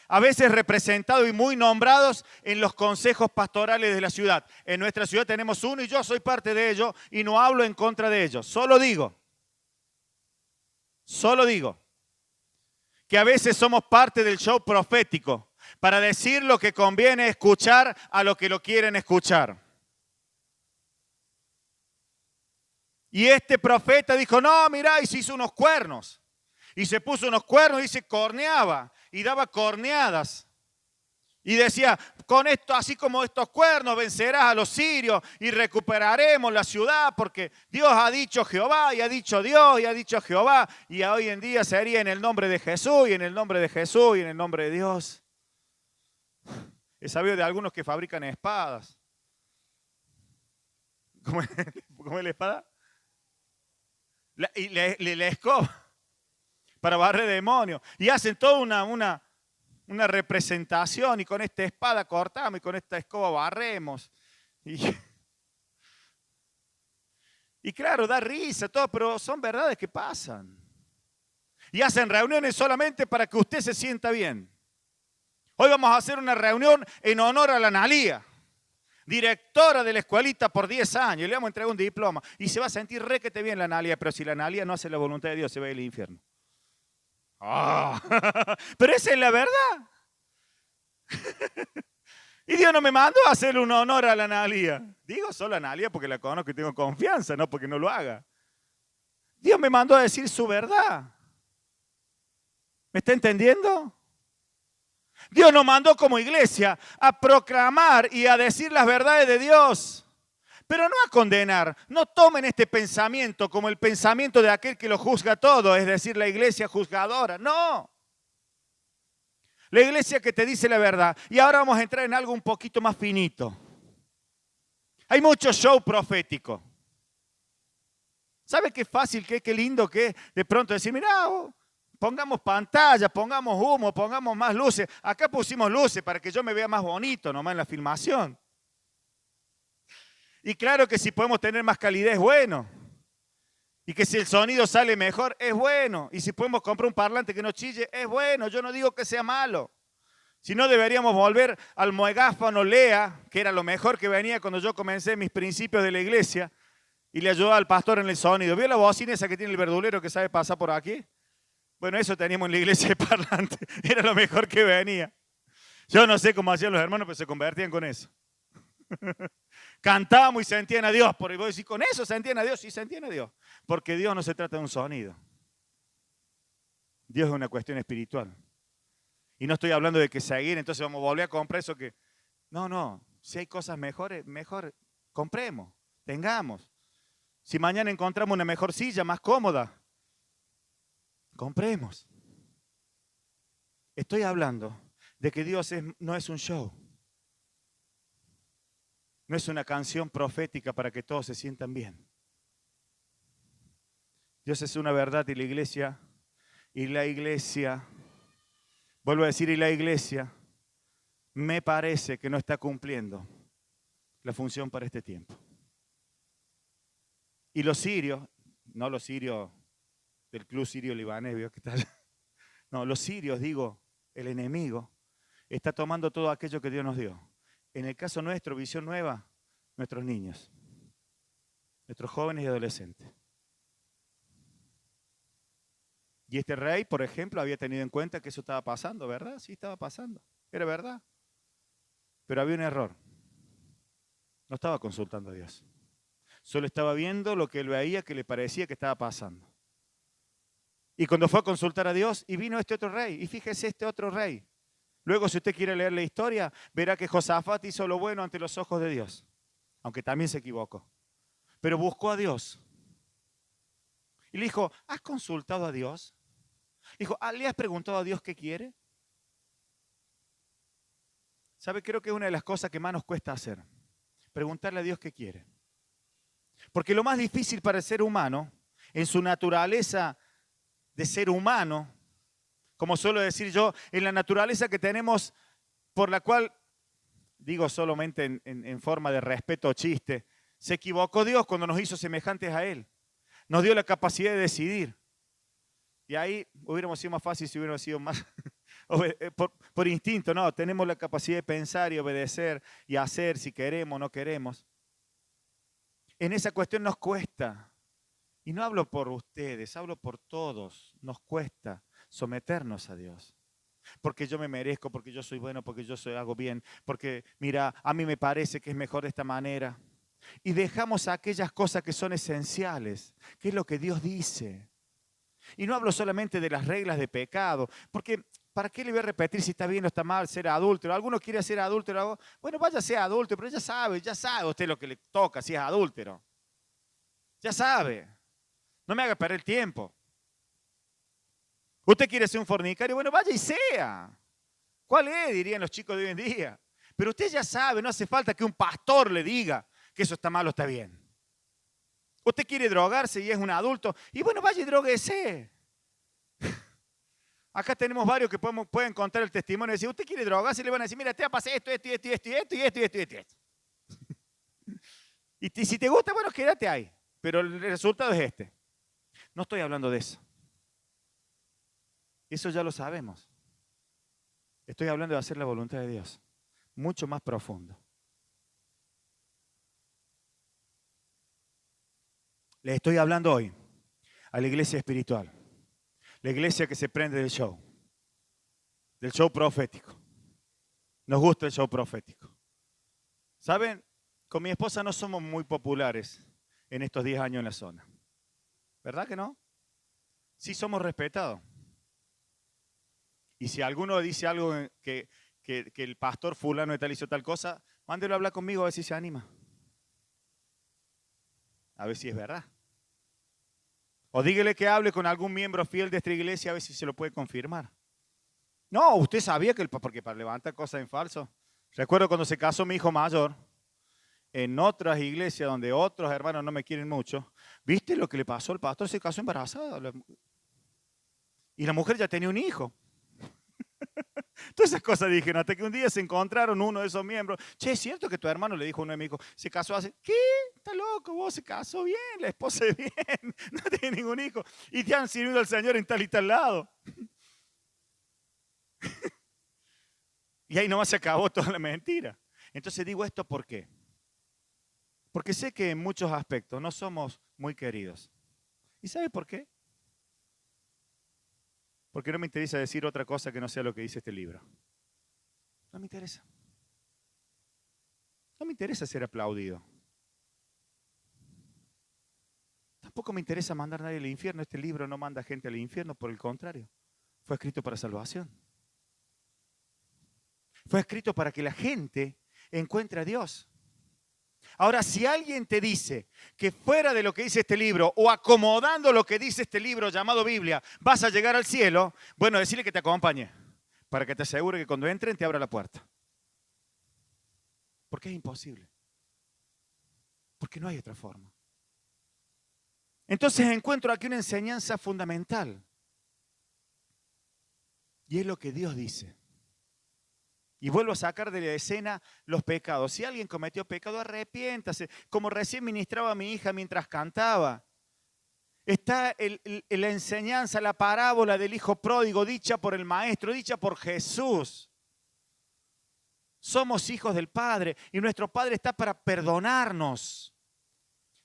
A veces representados y muy nombrados en los consejos pastorales de la ciudad. En nuestra ciudad tenemos uno y yo soy parte de ello y no hablo en contra de ellos. Solo digo que a veces somos parte del show profético para decir lo que conviene escuchar a lo que lo quieren escuchar. Y este profeta dijo, no, mirá, y se hizo unos cuernos. Y se puso unos cuernos y se corneaba y daba corneadas. Y decía, con esto, así como estos cuernos, vencerás a los sirios y recuperaremos la ciudad porque Dios ha dicho Jehová y ha dicho Dios y ha dicho Jehová. Y hoy en día sería en el nombre de Jesús y en el nombre de Jesús y en el nombre de Dios. He sabido de algunos que fabrican espadas. ¿Cómo es la espada? La escoba para barrer demonios. Y hacen toda una representación y con esta espada cortamos y con esta escoba barremos. Y claro, da risa, todo, pero son verdades que pasan. Y hacen reuniones solamente para que usted se sienta bien. Hoy vamos a hacer una reunión en honor a la Analía, directora de la escuelita por 10 años. Le vamos a entregar un diploma. Y se va a sentir requete bien la Analía, pero si la Analía no hace la voluntad de Dios, se va al infierno. Oh. Pero esa es la verdad. Y Dios no me mandó a hacerle un honor a la Analía. Digo solo a Analía porque la conozco y tengo confianza, no porque no lo haga. Dios me mandó a decir su verdad. ¿Me está entendiendo? Dios nos mandó como iglesia a proclamar y a decir las verdades de Dios, pero no a condenar. No tomen este pensamiento como el pensamiento de aquel que lo juzga todo, es decir, la iglesia juzgadora. No. La iglesia que te dice la verdad. Y ahora vamos a entrar en algo un poquito más finito. Hay mucho show profético. ¿Sabe qué fácil, qué lindo que es de pronto decir, mirá, pongamos pantalla, pongamos humo, pongamos más luces. Acá pusimos luces para que yo me vea más bonito nomás en la filmación. Y claro que si podemos tener más calidad es bueno. Y que si el sonido sale mejor es bueno. Y si podemos comprar un parlante que no chille es bueno. Yo no digo que sea malo. Si no deberíamos volver al megáfono Lea, que era lo mejor que venía cuando yo comencé mis principios de la iglesia. Y le ayudaba al pastor en el sonido. ¿Vio la bocina esa que tiene el verdulero que sabe pasar por aquí? Bueno, eso teníamos en la iglesia de parlante. Era lo mejor que venía. Yo no sé cómo hacían los hermanos, pero se convertían con eso. Cantábamos y sentían a Dios. Por vos decís, ¿con eso sentían a Dios? Sí, sentían a Dios. Porque Dios no se trata de un sonido. Dios es una cuestión espiritual. Y no estoy hablando de que seguir, entonces vamos a volver a comprar eso que... No. Si hay cosas mejores, mejor compremos, tengamos. Si mañana encontramos una mejor silla, más cómoda, compremos. Estoy hablando de que Dios no es un show. No es una canción profética para que todos se sientan bien. Dios es una verdad y la iglesia, vuelvo a decir, y la iglesia me parece que no está cumpliendo la función para este tiempo. Y los sirios, no los sirios del club sirio libanés, ¿vio qué tal? No, los sirios, digo, el enemigo, está tomando todo aquello que Dios nos dio. En el caso nuestro, Visión Nueva, nuestros niños, nuestros jóvenes y adolescentes. Y este rey, por ejemplo, había tenido en cuenta que eso estaba pasando, ¿verdad? Sí, estaba pasando, era verdad. Pero había un error. No estaba consultando a Dios. Solo estaba viendo lo que él veía que le parecía que estaba pasando. Y cuando fue a consultar a Dios, y vino este otro rey, y fíjese este otro rey. Luego, si usted quiere leer la historia, verá que Josafat hizo lo bueno ante los ojos de Dios, aunque también se equivocó. Pero buscó a Dios. Y le dijo, ¿has consultado a Dios? Le dijo, ¿le has preguntado a Dios qué quiere? ¿Sabe? Creo que es una de las cosas que más nos cuesta hacer. Preguntarle a Dios qué quiere. Porque lo más difícil para el ser humano, en su naturaleza de ser humano, como suelo decir yo, en la naturaleza que tenemos, por la cual, digo solamente en forma de respeto o chiste, se equivocó Dios cuando nos hizo semejantes a Él. Nos dio la capacidad de decidir. Y ahí hubiéramos sido más fácil si hubiéramos sido más por instinto, no, tenemos la capacidad de pensar y obedecer y hacer si queremos o no queremos. En esa cuestión nos cuesta, y no hablo por ustedes, hablo por todos, nos cuesta someternos a Dios. Porque yo me merezco, porque yo soy bueno, porque yo hago bien, porque mira, a mí me parece que es mejor de esta manera. Y dejamos aquellas cosas que son esenciales, que es lo que Dios dice. Y no hablo solamente de las reglas de pecado, porque ¿para qué le voy a repetir si está bien o está mal ser adúltero? Alguno quiere ser adúltero, bueno, vaya a ser adúltero, pero ya sabe usted lo que le toca si es adúltero. Ya sabe. No me haga perder el tiempo. Usted quiere ser un fornicario, bueno, vaya y sea. ¿Cuál es? Dirían los chicos de hoy en día. Pero usted ya sabe, no hace falta que un pastor le diga que eso está mal o está bien. Usted quiere drogarse y es un adulto, y bueno, vaya y droguese. Acá tenemos varios que pueden contar el testimonio y decir, usted quiere drogarse y le van a decir, mira, te va a pasar esto. Y si te gusta, bueno, quédate ahí. Pero el resultado es este. No estoy hablando de eso. Eso ya lo sabemos. Estoy hablando de hacer la voluntad de Dios. Mucho más profundo. Les estoy hablando hoy a la iglesia espiritual. La iglesia que se prende del show profético. Nos gusta el show profético. ¿Saben? Con mi esposa no somos muy populares en estos 10 años en la zona. ¿Verdad que no? Sí somos respetados. Y si alguno dice algo que el pastor fulano de tal hizo tal cosa, mándelo a hablar conmigo a ver si se anima. A ver si es verdad. O dígale que hable con algún miembro fiel de esta iglesia a ver si se lo puede confirmar. No, usted sabía que porque para levantar cosas en falso. Recuerdo cuando se casó mi hijo mayor, en otras iglesias donde otros hermanos no me quieren mucho, ¿viste lo que le pasó al pastor? Se casó embarazada. Y la mujer ya tenía un hijo. Todas esas cosas dijeron, hasta que un día se encontraron uno de esos miembros. Che, ¿es cierto que tu hermano le dijo a uno de mis hijos, se casó hace? ¿Qué? Está loco, vos se casó bien, la esposa es bien, no tiene ningún hijo. Y te han servido al Señor en tal y tal lado. Y ahí nomás se acabó toda la mentira. Entonces digo esto ¿por qué? Porque sé que en muchos aspectos no somos muy queridos. ¿Y sabe por qué? Porque no me interesa decir otra cosa que no sea lo que dice este libro. No me interesa. No me interesa ser aplaudido. Tampoco me interesa mandar a nadie al infierno. Este libro no manda gente al infierno, por el contrario. Fue escrito para salvación. Fue escrito para que la gente encuentre a Dios. Ahora, si alguien te dice que fuera de lo que dice este libro o acomodando lo que dice este libro llamado Biblia, vas a llegar al cielo, bueno, decirle que te acompañe para que te asegure que cuando entren te abra la puerta. Porque es imposible. Porque no hay otra forma. Entonces encuentro aquí una enseñanza fundamental. Y es lo que Dios dice. Y vuelvo a sacar de la escena los pecados. Si alguien cometió pecado, arrepiéntase. Como recién ministraba a mi hija mientras cantaba. Está la enseñanza, la parábola del hijo pródigo, dicha por el Maestro, dicha por Jesús. Somos hijos del Padre y nuestro Padre está para perdonarnos.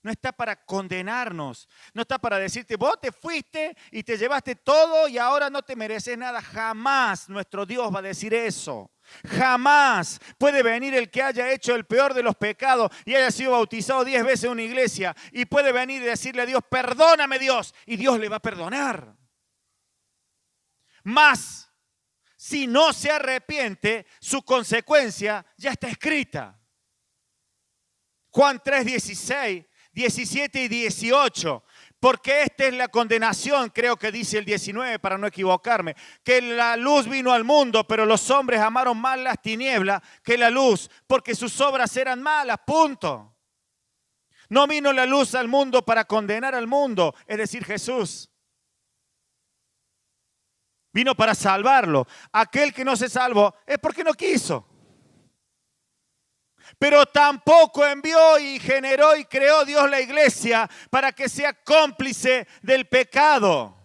No está para condenarnos, no está para decirte, vos te fuiste y te llevaste todo y ahora no te mereces nada. Jamás nuestro Dios va a decir eso. Jamás puede venir el que haya hecho el peor de los pecados y haya sido bautizado 10 veces en una iglesia y puede venir y decirle a Dios, perdóname Dios, y Dios le va a perdonar. Más, si no se arrepiente, su consecuencia ya está escrita. Juan 3:16. 17 y 18, porque esta es la condenación, creo que dice el 19 para no equivocarme, que la luz vino al mundo, pero los hombres amaron más las tinieblas que la luz, porque sus obras eran malas, punto. No vino la luz al mundo para condenar al mundo, es decir, Jesús. Vino para salvarlo. Aquel que no se salvó es porque no quiso. Pero tampoco envió y generó y creó Dios la iglesia para que sea cómplice del pecado.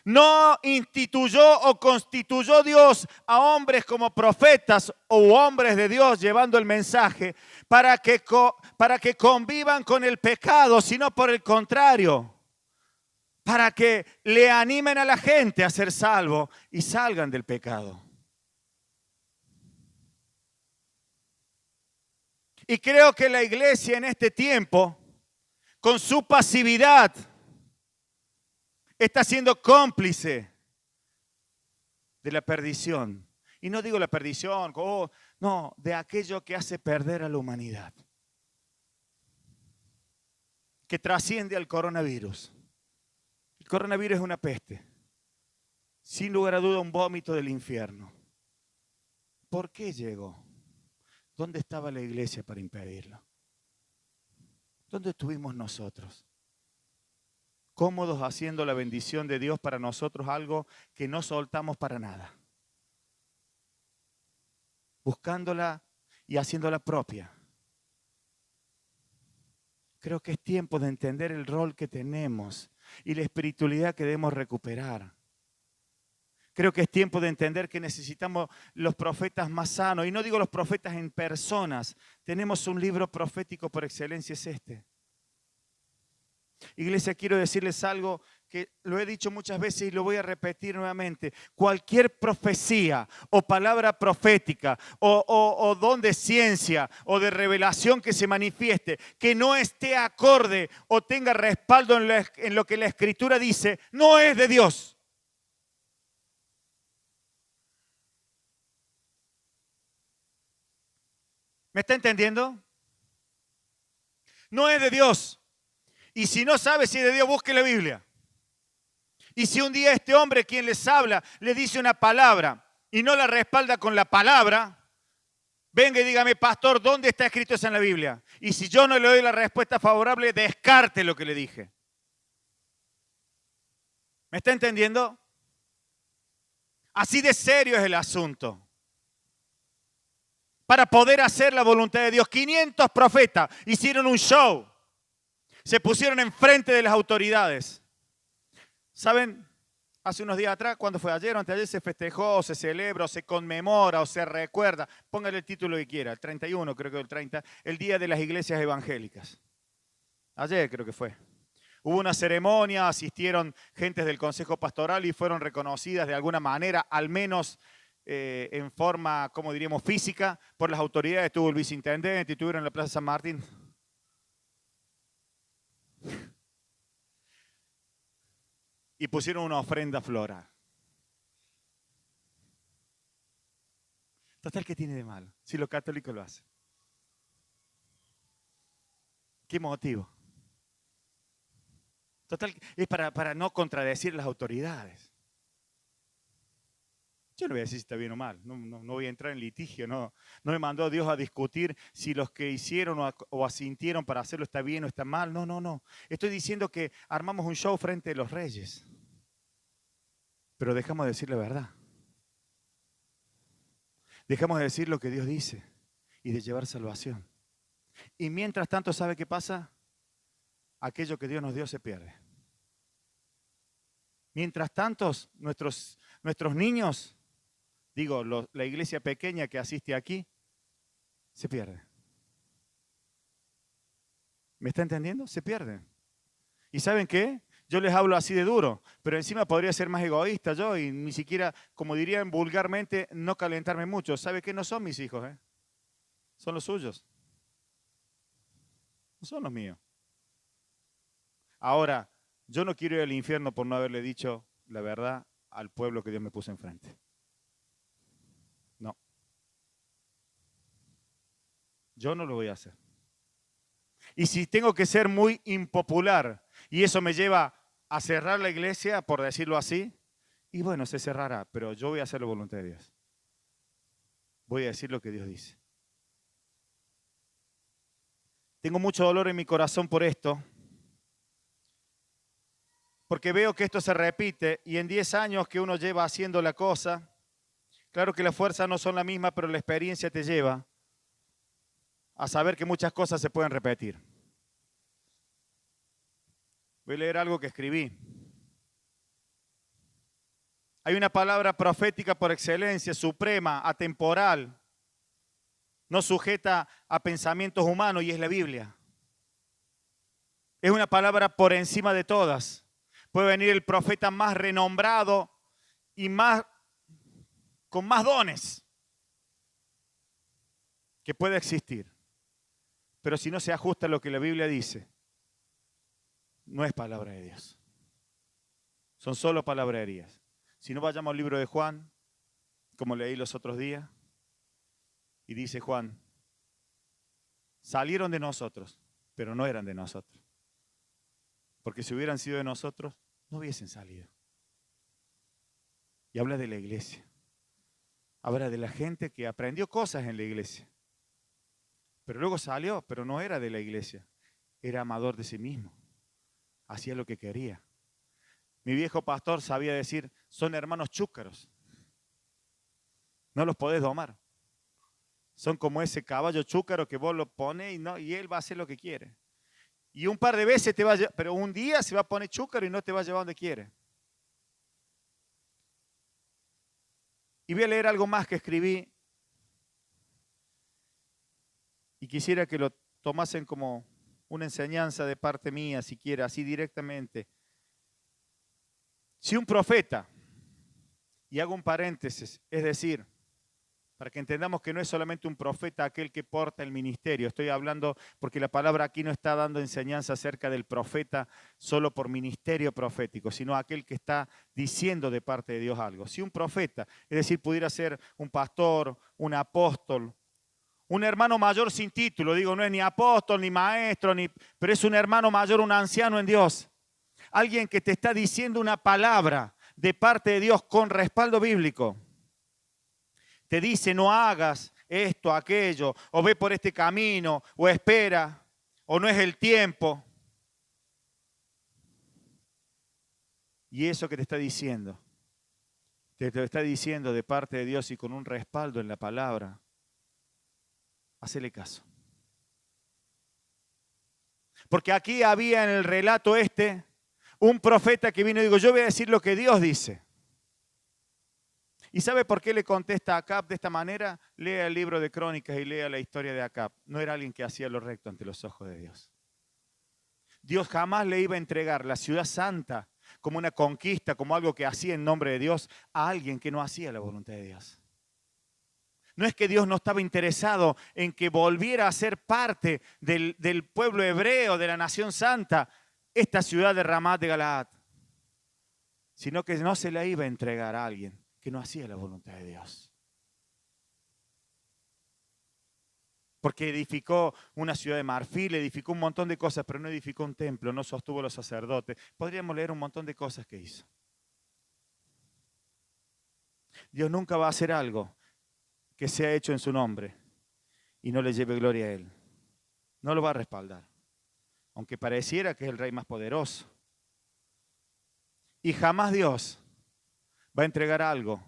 No instituyó o constituyó Dios a hombres como profetas o hombres de Dios llevando el mensaje para que convivan con el pecado, sino por el contrario, para que le animen a la gente a ser salvo y salgan del pecado. Y creo que la iglesia en este tiempo, con su pasividad, está siendo cómplice de la perdición. Y no digo la perdición, no, de aquello que hace perder a la humanidad. Que trasciende al coronavirus. El coronavirus es una peste. Sin lugar a duda, un vómito del infierno. ¿Por qué llegó? ¿Dónde estaba la iglesia para impedirlo? ¿Dónde estuvimos nosotros? Cómodos haciendo la bendición de Dios para nosotros, algo que no soltamos para nada. Buscándola y haciéndola propia. Creo que es tiempo de entender el rol que tenemos y la espiritualidad que debemos recuperar. Creo que es tiempo de entender que necesitamos los profetas más sanos. Y no digo los profetas en personas. Tenemos un libro profético por excelencia, es este. Iglesia, quiero decirles algo que lo he dicho muchas veces y lo voy a repetir nuevamente. Cualquier profecía o palabra profética o don de ciencia o de revelación que se manifieste, que no esté acorde o tenga respaldo en lo que la Escritura dice, no es de Dios. ¿Me está entendiendo? No es de Dios. Y si no sabe si es de Dios, busque la Biblia. Y si un día este hombre quien les habla le dice una palabra y no la respalda con la palabra, venga y dígame, pastor, ¿dónde está escrito eso en la Biblia? Y si yo no le doy la respuesta favorable, descarte lo que le dije. ¿Me está entendiendo? Así de serio es el asunto. Para poder hacer la voluntad de Dios. 500 profetas hicieron un show. Se pusieron enfrente de las autoridades. ¿Saben? Hace unos días atrás, ¿cuándo fue? Ayer o anteayer se festejó, o se celebra, o se conmemora, o se recuerda. Póngale el título que quiera, el 31, creo que el 30, el Día de las Iglesias Evangélicas. Ayer creo que fue. Hubo una ceremonia, asistieron gentes del Consejo Pastoral y fueron reconocidas de alguna manera, al menos en forma, como diríamos, física, por las autoridades. Estuvo el viceintendente y estuvieron en la Plaza San Martín. Y pusieron una ofrenda floral. Total, ¿qué tiene de malo? Si los católicos lo hacen. ¿Qué motivo? Total, es para no contradecir las autoridades. Yo no voy a decir si está bien o mal, no voy a entrar en litigio, no me mandó Dios a discutir si los que hicieron o asintieron para hacerlo está bien o está mal, no. Estoy diciendo que armamos un show frente a los reyes, pero dejamos de decir la verdad. Dejamos de decir lo que Dios dice y de llevar salvación. Y mientras tanto, ¿sabe qué pasa? Aquello que Dios nos dio se pierde. Mientras tanto, nuestros niños, digo, la iglesia pequeña que asiste aquí, se pierde. ¿Me está entendiendo? Se pierde. ¿Y saben qué? Yo les hablo así de duro, pero encima podría ser más egoísta yo y ni siquiera, como dirían vulgarmente, no calentarme mucho. ¿Sabe qué? No son mis hijos, ¿eh? Son los suyos. No son los míos. Ahora, yo no quiero ir al infierno por no haberle dicho la verdad al pueblo que Dios me puso enfrente. No. Yo no lo voy a hacer. Y si tengo que ser muy impopular y eso me lleva a cerrar la iglesia, por decirlo así, y bueno, se cerrará, pero yo voy a hacer la voluntad de Dios. Voy a decir lo que Dios dice. Tengo mucho dolor en mi corazón por esto, porque veo que esto se repite y en 10 años que uno lleva haciendo la cosa, claro que las fuerzas no son las mismas, pero la experiencia te lleva a saber que muchas cosas se pueden repetir. Voy a leer algo que escribí. Hay una palabra profética por excelencia, suprema, atemporal, no sujeta a pensamientos humanos y es la Biblia. Es una palabra por encima de todas. Puede venir el profeta más renombrado y con más dones que pueda existir. Pero si no se ajusta a lo que la Biblia dice, no es palabra de Dios. Son solo palabrerías. Si no, vayamos al libro de Juan, como leí los otros días, y dice Juan, salieron de nosotros, pero no eran de nosotros. Porque si hubieran sido de nosotros, no hubiesen salido. Y habla de la iglesia. Habla de la gente que aprendió cosas en la iglesia. Pero luego salió, pero no era de la iglesia. Era amador de sí mismo. Hacía lo que quería. Mi viejo pastor sabía decir, son hermanos chúcaros. No los podés domar. Son como ese caballo chúcaro que vos lo pones y él va a hacer lo que quiere. Y un par de veces te va a llevar, pero un día se va a poner chúcaro y no te va a llevar donde quiere. Y voy a leer algo más que escribí. Y quisiera que lo tomasen como una enseñanza de parte mía, si quiere, así directamente. Si un profeta, y hago un paréntesis, es decir, para que entendamos que no es solamente un profeta aquel que porta el ministerio, estoy hablando porque la palabra aquí no está dando enseñanza acerca del profeta solo por ministerio profético, sino aquel que está diciendo de parte de Dios algo. Si un profeta, es decir, pudiera ser un pastor, un apóstol, un hermano mayor sin título, digo, no es ni apóstol, ni maestro, pero es un hermano mayor, un anciano en Dios. Alguien que te está diciendo una palabra de parte de Dios con respaldo bíblico. Te dice, no hagas esto, aquello, o ve por este camino, o espera, o no es el tiempo. Y eso que te está diciendo, te está diciendo de parte de Dios y con un respaldo en la palabra, hacele caso. Porque aquí había en el relato un profeta que vino y dijo, yo voy a decir lo que Dios dice. ¿Y sabe por qué le contesta a Acab de esta manera? Lea el libro de Crónicas y lea la historia de Acab. No era alguien que hacía lo recto ante los ojos de Dios. Dios jamás le iba a entregar la ciudad santa como una conquista, como algo que hacía en nombre de Dios, a alguien que no hacía la voluntad de Dios. No es que Dios no estaba interesado en que volviera a ser parte del pueblo hebreo, de la nación santa, esta ciudad de Ramat de Galaad, sino que no se la iba a entregar a alguien que no hacía la voluntad de Dios. Porque edificó una ciudad de marfil, edificó un montón de cosas, pero no edificó un templo, no sostuvo a los sacerdotes. Podríamos leer un montón de cosas que hizo. Dios nunca va a hacer algo que sea hecho en su nombre y no le lleve gloria a Él. No lo va a respaldar, aunque pareciera que es el rey más poderoso. Y jamás Dios va a entregar algo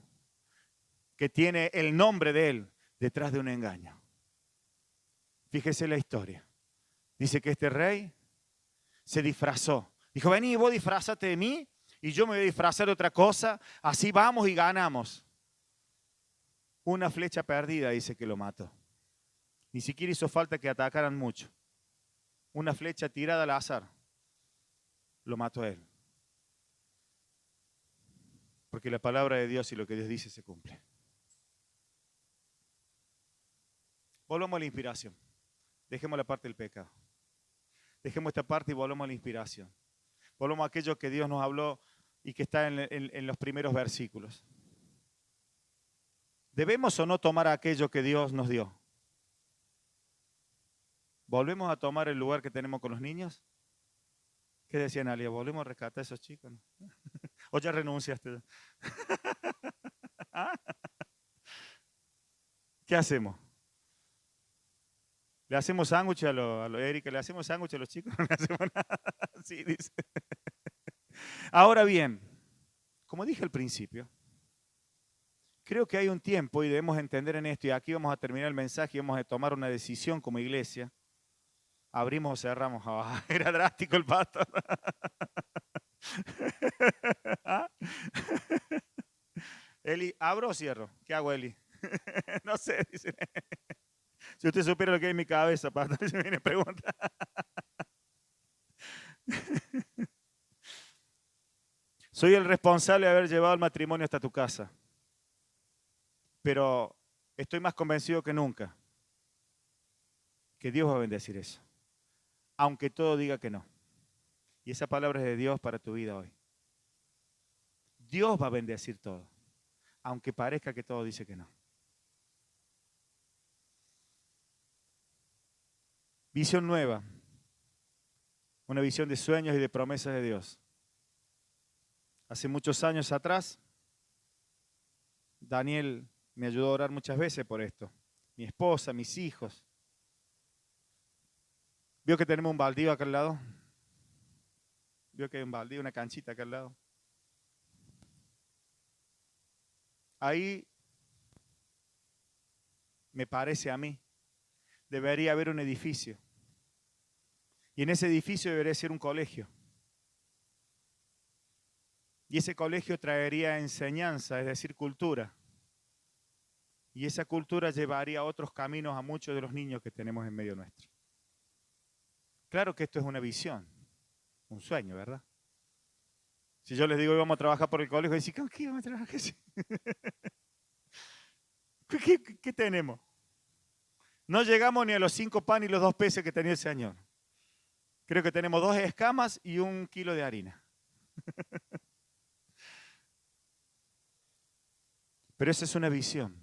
que tiene el nombre de Él detrás de un engaño. Fíjese la historia. Dice que este rey se disfrazó. Dijo, vení, vos disfrázate de mí y yo me voy a disfrazar de otra cosa. Así vamos y ganamos. Una flecha perdida dice que lo mató. Ni siquiera hizo falta que atacaran mucho. Una flecha tirada al azar lo mató a él. Porque la palabra de Dios y lo que Dios dice se cumple. Volvamos a la inspiración. Dejemos la parte del pecado. Dejemos esta parte y volvamos a la inspiración. Volvamos a aquello que Dios nos habló y que está en los primeros versículos. ¿Debemos o no tomar aquello que Dios nos dio? ¿Volvemos a tomar el lugar que tenemos con los niños? ¿Qué decían, Alia? ¿Volvemos a rescatar a esos chicos? ¿O ya renunciaste? ¿Ah? ¿Qué hacemos? ¿Le hacemos sándwich a Erika? ¿Le hacemos sándwich a los chicos? No le hacemos nada. Sí, dice. Ahora bien, como dije al principio, creo que hay un tiempo y debemos entender en esto, y aquí vamos a terminar el mensaje y vamos a tomar una decisión como iglesia. Abrimos o cerramos. Oh, era drástico el pastor. ¿Ah? Eli, ¿abro o cierro? ¿Qué hago, Eli? No sé, dice. Si usted supiera lo que hay en mi cabeza, pastor, se viene a preguntar. Soy el responsable de haber llevado el matrimonio hasta tu casa. Pero estoy más convencido que nunca que Dios va a bendecir eso. Aunque todo diga que no. Y esa palabra es de Dios para tu vida hoy. Dios va a bendecir todo. Aunque parezca que todo dice que no. Visión nueva. Una visión de sueños y de promesas de Dios. Hace muchos años atrás, Daniel me ayudó a orar muchas veces por esto. Mi esposa, mis hijos. ¿Vio que tenemos un baldío acá al lado? ¿Vio que hay un baldío, una canchita acá al lado? Ahí, me parece a mí, debería haber un edificio. Y en ese edificio debería ser un colegio. Y ese colegio traería enseñanza, es decir, cultura. Y esa cultura llevaría a otros caminos a muchos de los niños que tenemos en medio nuestro. Claro que esto es una visión, un sueño, ¿verdad? Si yo les digo que vamos a trabajar por el colegio, dicen, ¿qué vamos a trabajar? ¿Qué tenemos? No llegamos ni a los 5 panes y los 2 peces que tenía el Señor. Creo que tenemos 2 escamas y 1 kilo de harina. Pero esa es una visión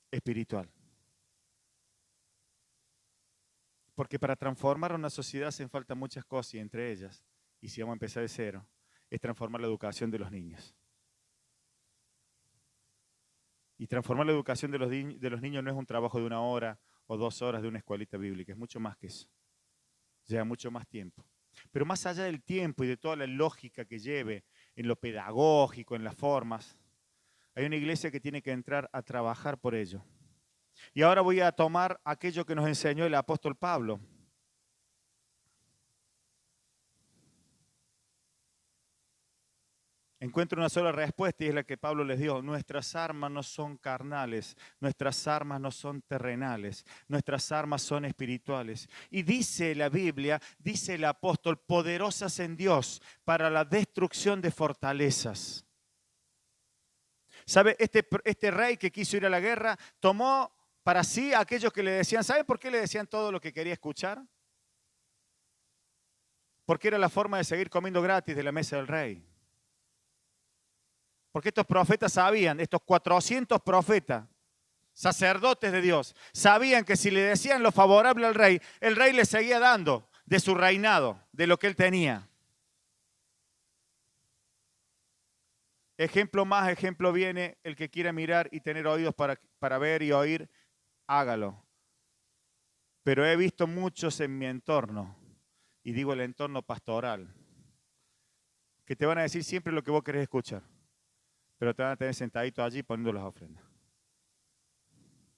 espiritual. Porque para transformar una sociedad hacen falta muchas cosas y entre ellas, y si vamos a empezar de cero, es transformar la educación de los niños. Y transformar la educación de los niños no es un trabajo de 1 hora o 2 horas de una escuelita bíblica, es mucho más que eso. Lleva mucho más tiempo. Pero más allá del tiempo y de toda la lógica que lleve en lo pedagógico, en las formas, hay una iglesia que tiene que entrar a trabajar por ello. Y ahora voy a tomar aquello que nos enseñó el apóstol Pablo. Encuentro una sola respuesta y es la que Pablo les dio. Nuestras armas no son carnales, nuestras armas no son terrenales, nuestras armas son espirituales. Y dice la Biblia, dice el apóstol, poderosas en Dios para la destrucción de fortalezas. ¿Sabe? Este rey que quiso ir a la guerra tomó para sí a aquellos que le decían, ¿sabe por qué le decían todo lo que quería escuchar? Porque era la forma de seguir comiendo gratis de la mesa del rey. Porque estos profetas sabían, estos 400 profetas, sacerdotes de Dios, sabían que si le decían lo favorable al rey, el rey le seguía dando de su reinado, de lo que él tenía. Ejemplo más, ejemplo viene, el que quiera mirar y tener oídos para ver y oír, hágalo. Pero he visto muchos en mi entorno, y digo el entorno pastoral, que te van a decir siempre lo que vos querés escuchar, pero te van a tener sentadito allí poniendo las ofrendas.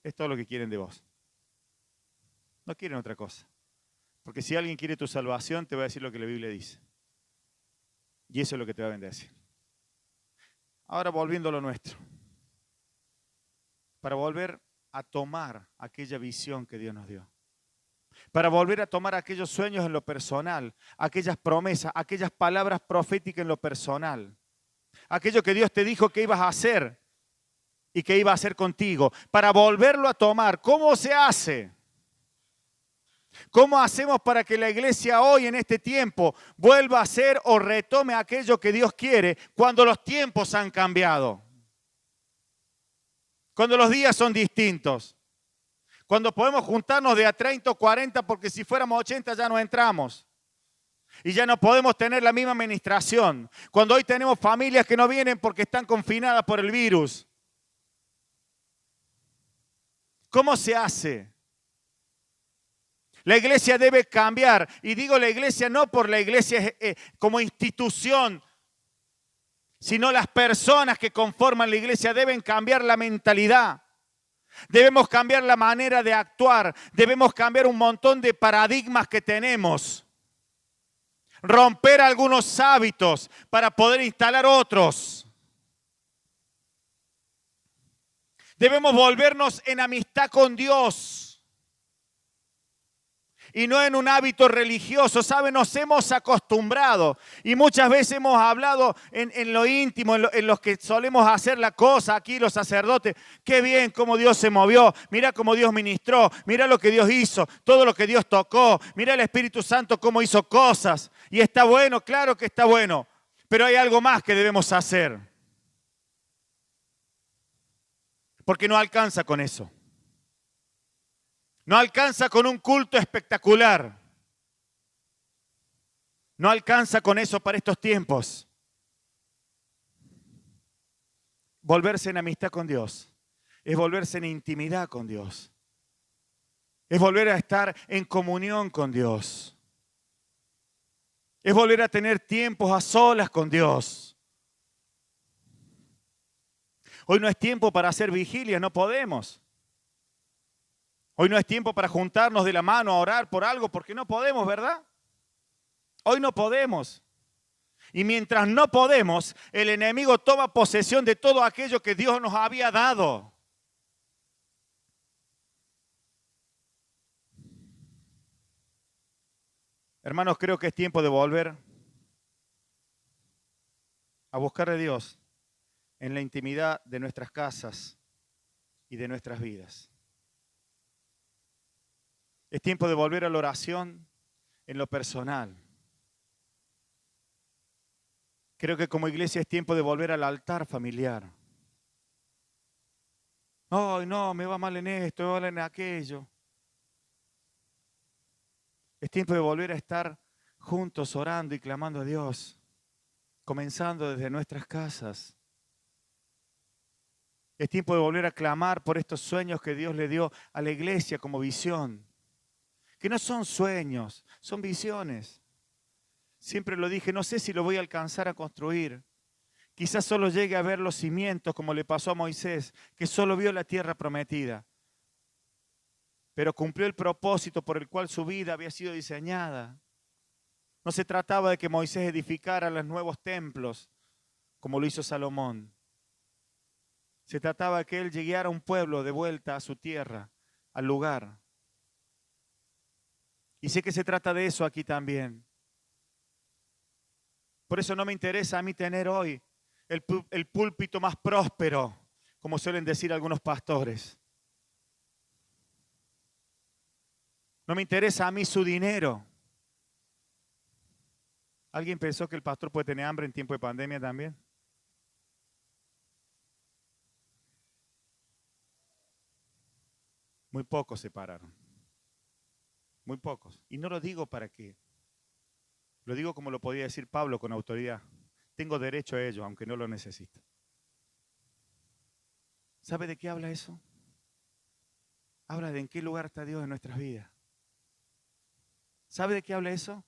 Es todo lo que quieren de vos. No quieren otra cosa. Porque si alguien quiere tu salvación, te va a decir lo que la Biblia dice. Y eso es lo que te va a bendecir. Ahora volviendo a lo nuestro. Para volver a tomar aquella visión que Dios nos dio. Para volver a tomar aquellos sueños en lo personal, aquellas promesas, aquellas palabras proféticas en lo personal. Aquello que Dios te dijo que ibas a hacer y que iba a hacer contigo. Para volverlo a tomar. ¿Cómo se hace? ¿Cómo hacemos para que la iglesia hoy en este tiempo vuelva a hacer o retome aquello que Dios quiere cuando los tiempos han cambiado? Cuando los días son distintos. Cuando podemos juntarnos de a 30 o 40 porque si fuéramos 80 ya no entramos. Y ya no podemos tener la misma administración. Cuando hoy tenemos familias que no vienen porque están confinadas por el virus. ¿Cómo se hace? La iglesia debe cambiar. Y digo la iglesia no por la iglesia como institución, sino las personas que conforman la iglesia deben cambiar la mentalidad. Debemos cambiar la manera de actuar. Debemos cambiar un montón de paradigmas que tenemos. Romper algunos hábitos para poder instalar otros. Debemos volvernos en amistad con Dios. Y no en un hábito religioso, ¿sabe? Nos hemos acostumbrado y muchas veces hemos hablado en lo íntimo, en los que solemos hacer la cosa aquí los sacerdotes. Qué bien cómo Dios se movió, mira cómo Dios ministró, mira lo que Dios hizo, todo lo que Dios tocó, mira el Espíritu Santo cómo hizo cosas. Y está bueno, claro que está bueno, pero hay algo más que debemos hacer. Porque no alcanza con eso. No alcanza con un culto espectacular. No alcanza con eso para estos tiempos. Volverse en amistad con Dios es volverse en intimidad con Dios. Es volver a estar en comunión con Dios. Es volver a tener tiempos a solas con Dios. Hoy no es tiempo para hacer vigilia, no podemos. Hoy no es tiempo para juntarnos de la mano a orar por algo porque no podemos, ¿verdad? Hoy no podemos. Y mientras no podemos, el enemigo toma posesión de todo aquello que Dios nos había dado. Hermanos, creo que es tiempo de volver a buscar a Dios en la intimidad de nuestras casas y de nuestras vidas. Es tiempo de volver a la oración en lo personal. Creo que como iglesia es tiempo de volver al altar familiar. Ay, no, me va mal en esto, me va mal en aquello. Es tiempo de volver a estar juntos orando y clamando a Dios, comenzando desde nuestras casas. Es tiempo de volver a clamar por estos sueños que Dios le dio a la iglesia como visión. Que no son sueños, son visiones. Siempre lo dije, no sé si lo voy a alcanzar a construir. Quizás solo llegue a ver los cimientos como le pasó a Moisés, que solo vio la tierra prometida. Pero cumplió el propósito por el cual su vida había sido diseñada. No se trataba de que Moisés edificara los nuevos templos, como lo hizo Salomón. Se trataba de que él llegara a un pueblo de vuelta a su tierra, al lugar. Y sé que se trata de eso aquí también. Por eso no me interesa a mí tener hoy el púlpito más próspero, como suelen decir algunos pastores. No me interesa a mí su dinero. ¿Alguien pensó que el pastor puede tener hambre en tiempo de pandemia también? Muy pocos se pararon. Muy pocos. Y no lo digo para qué. Lo digo como lo podía decir Pablo con autoridad. Tengo derecho a ello, aunque no lo necesito. ¿Sabe de qué habla eso? Habla de en qué lugar está Dios en nuestras vidas. ¿Sabe de qué habla eso?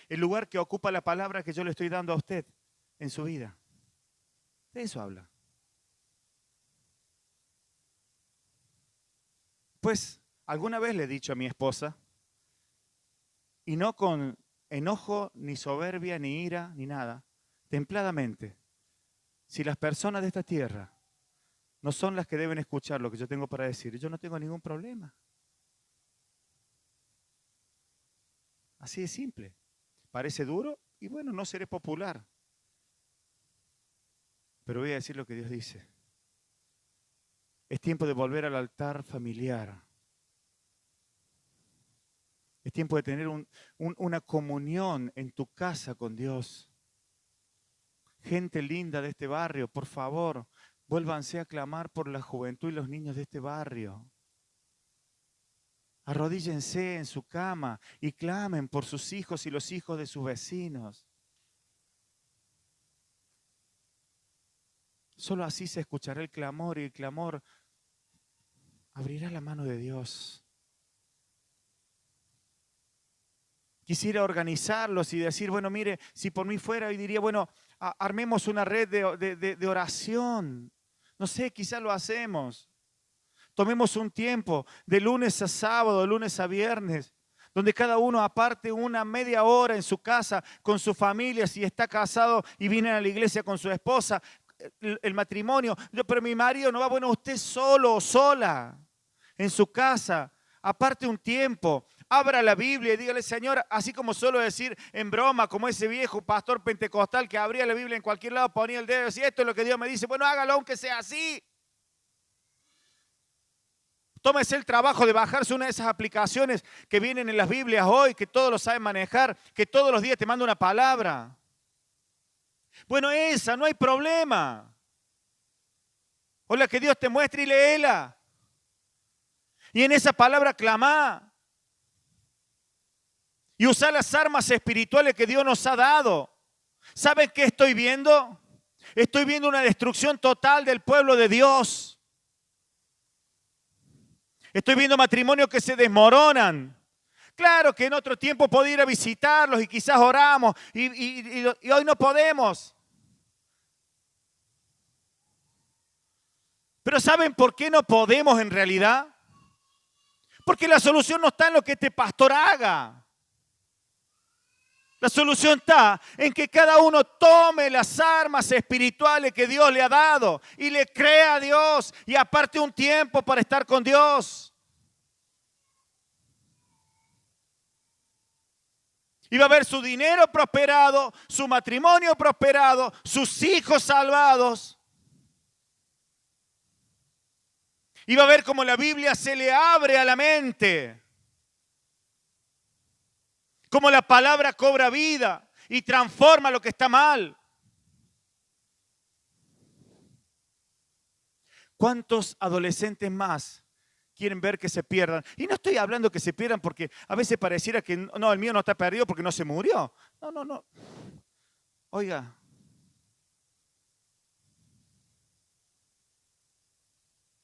El lugar que ocupa la palabra que yo le estoy dando a usted en su vida. De eso habla. Pues alguna vez le he dicho a mi esposa, y no con enojo, ni soberbia, ni ira, ni nada, templadamente, si las personas de esta tierra no son las que deben escuchar lo que yo tengo para decir, yo no tengo ningún problema. Así de simple. Parece duro y bueno, no seré popular. Pero voy a decir lo que Dios dice. Es tiempo de volver al altar familiar. Es tiempo de tener una comunión en tu casa con Dios. Gente linda de este barrio, por favor, vuélvanse a clamar por la juventud y los niños de este barrio. Arrodíllense en su cama y clamen por sus hijos y los hijos de sus vecinos. Solo así se escuchará el clamor y el clamor abrirá la mano de Dios. Quisiera organizarlos y decir, bueno, mire, si por mí fuera, hoy diría, bueno, armemos una red de oración. No sé, quizás lo hacemos. Tomemos un tiempo de lunes a sábado, de lunes a viernes, donde cada uno aparte una media hora en su casa con su familia, si está casado y viene a la iglesia con su esposa, el matrimonio. Pero mi marido no va, bueno, usted solo o sola en su casa, aparte un tiempo. Abra la Biblia y dígale, Señor, así como suelo decir en broma, como ese viejo pastor pentecostal que abría la Biblia en cualquier lado, ponía el dedo y decía, esto es lo que Dios me dice. Bueno, hágalo aunque sea así. Tómese el trabajo de bajarse una de esas aplicaciones que vienen en las Biblias hoy, que todos lo saben manejar, que todos los días te manda una palabra. Bueno, esa, no hay problema. O la que Dios te muestre y léela. Y en esa palabra clamá. Y usar las armas espirituales que Dios nos ha dado. ¿Saben qué estoy viendo? Estoy viendo una destrucción total del pueblo de Dios. Estoy viendo matrimonios que se desmoronan. Claro que en otro tiempo podía ir a visitarlos y quizás oramos y hoy no podemos. Pero ¿saben por qué no podemos en realidad? Porque la solución no está en lo que este pastor haga. La solución está en que cada uno tome las armas espirituales que Dios le ha dado y le crea a Dios y aparte un tiempo para estar con Dios. Y va a ver su dinero prosperado, su matrimonio prosperado, sus hijos salvados. Y va a ver cómo la Biblia se le abre a la mente. Cómo la palabra cobra vida y transforma lo que está mal. ¿Cuántos adolescentes más quieren ver que se pierdan? Y no estoy hablando que se pierdan porque a veces pareciera que no, el mío no está perdido porque no se murió. No. Oiga.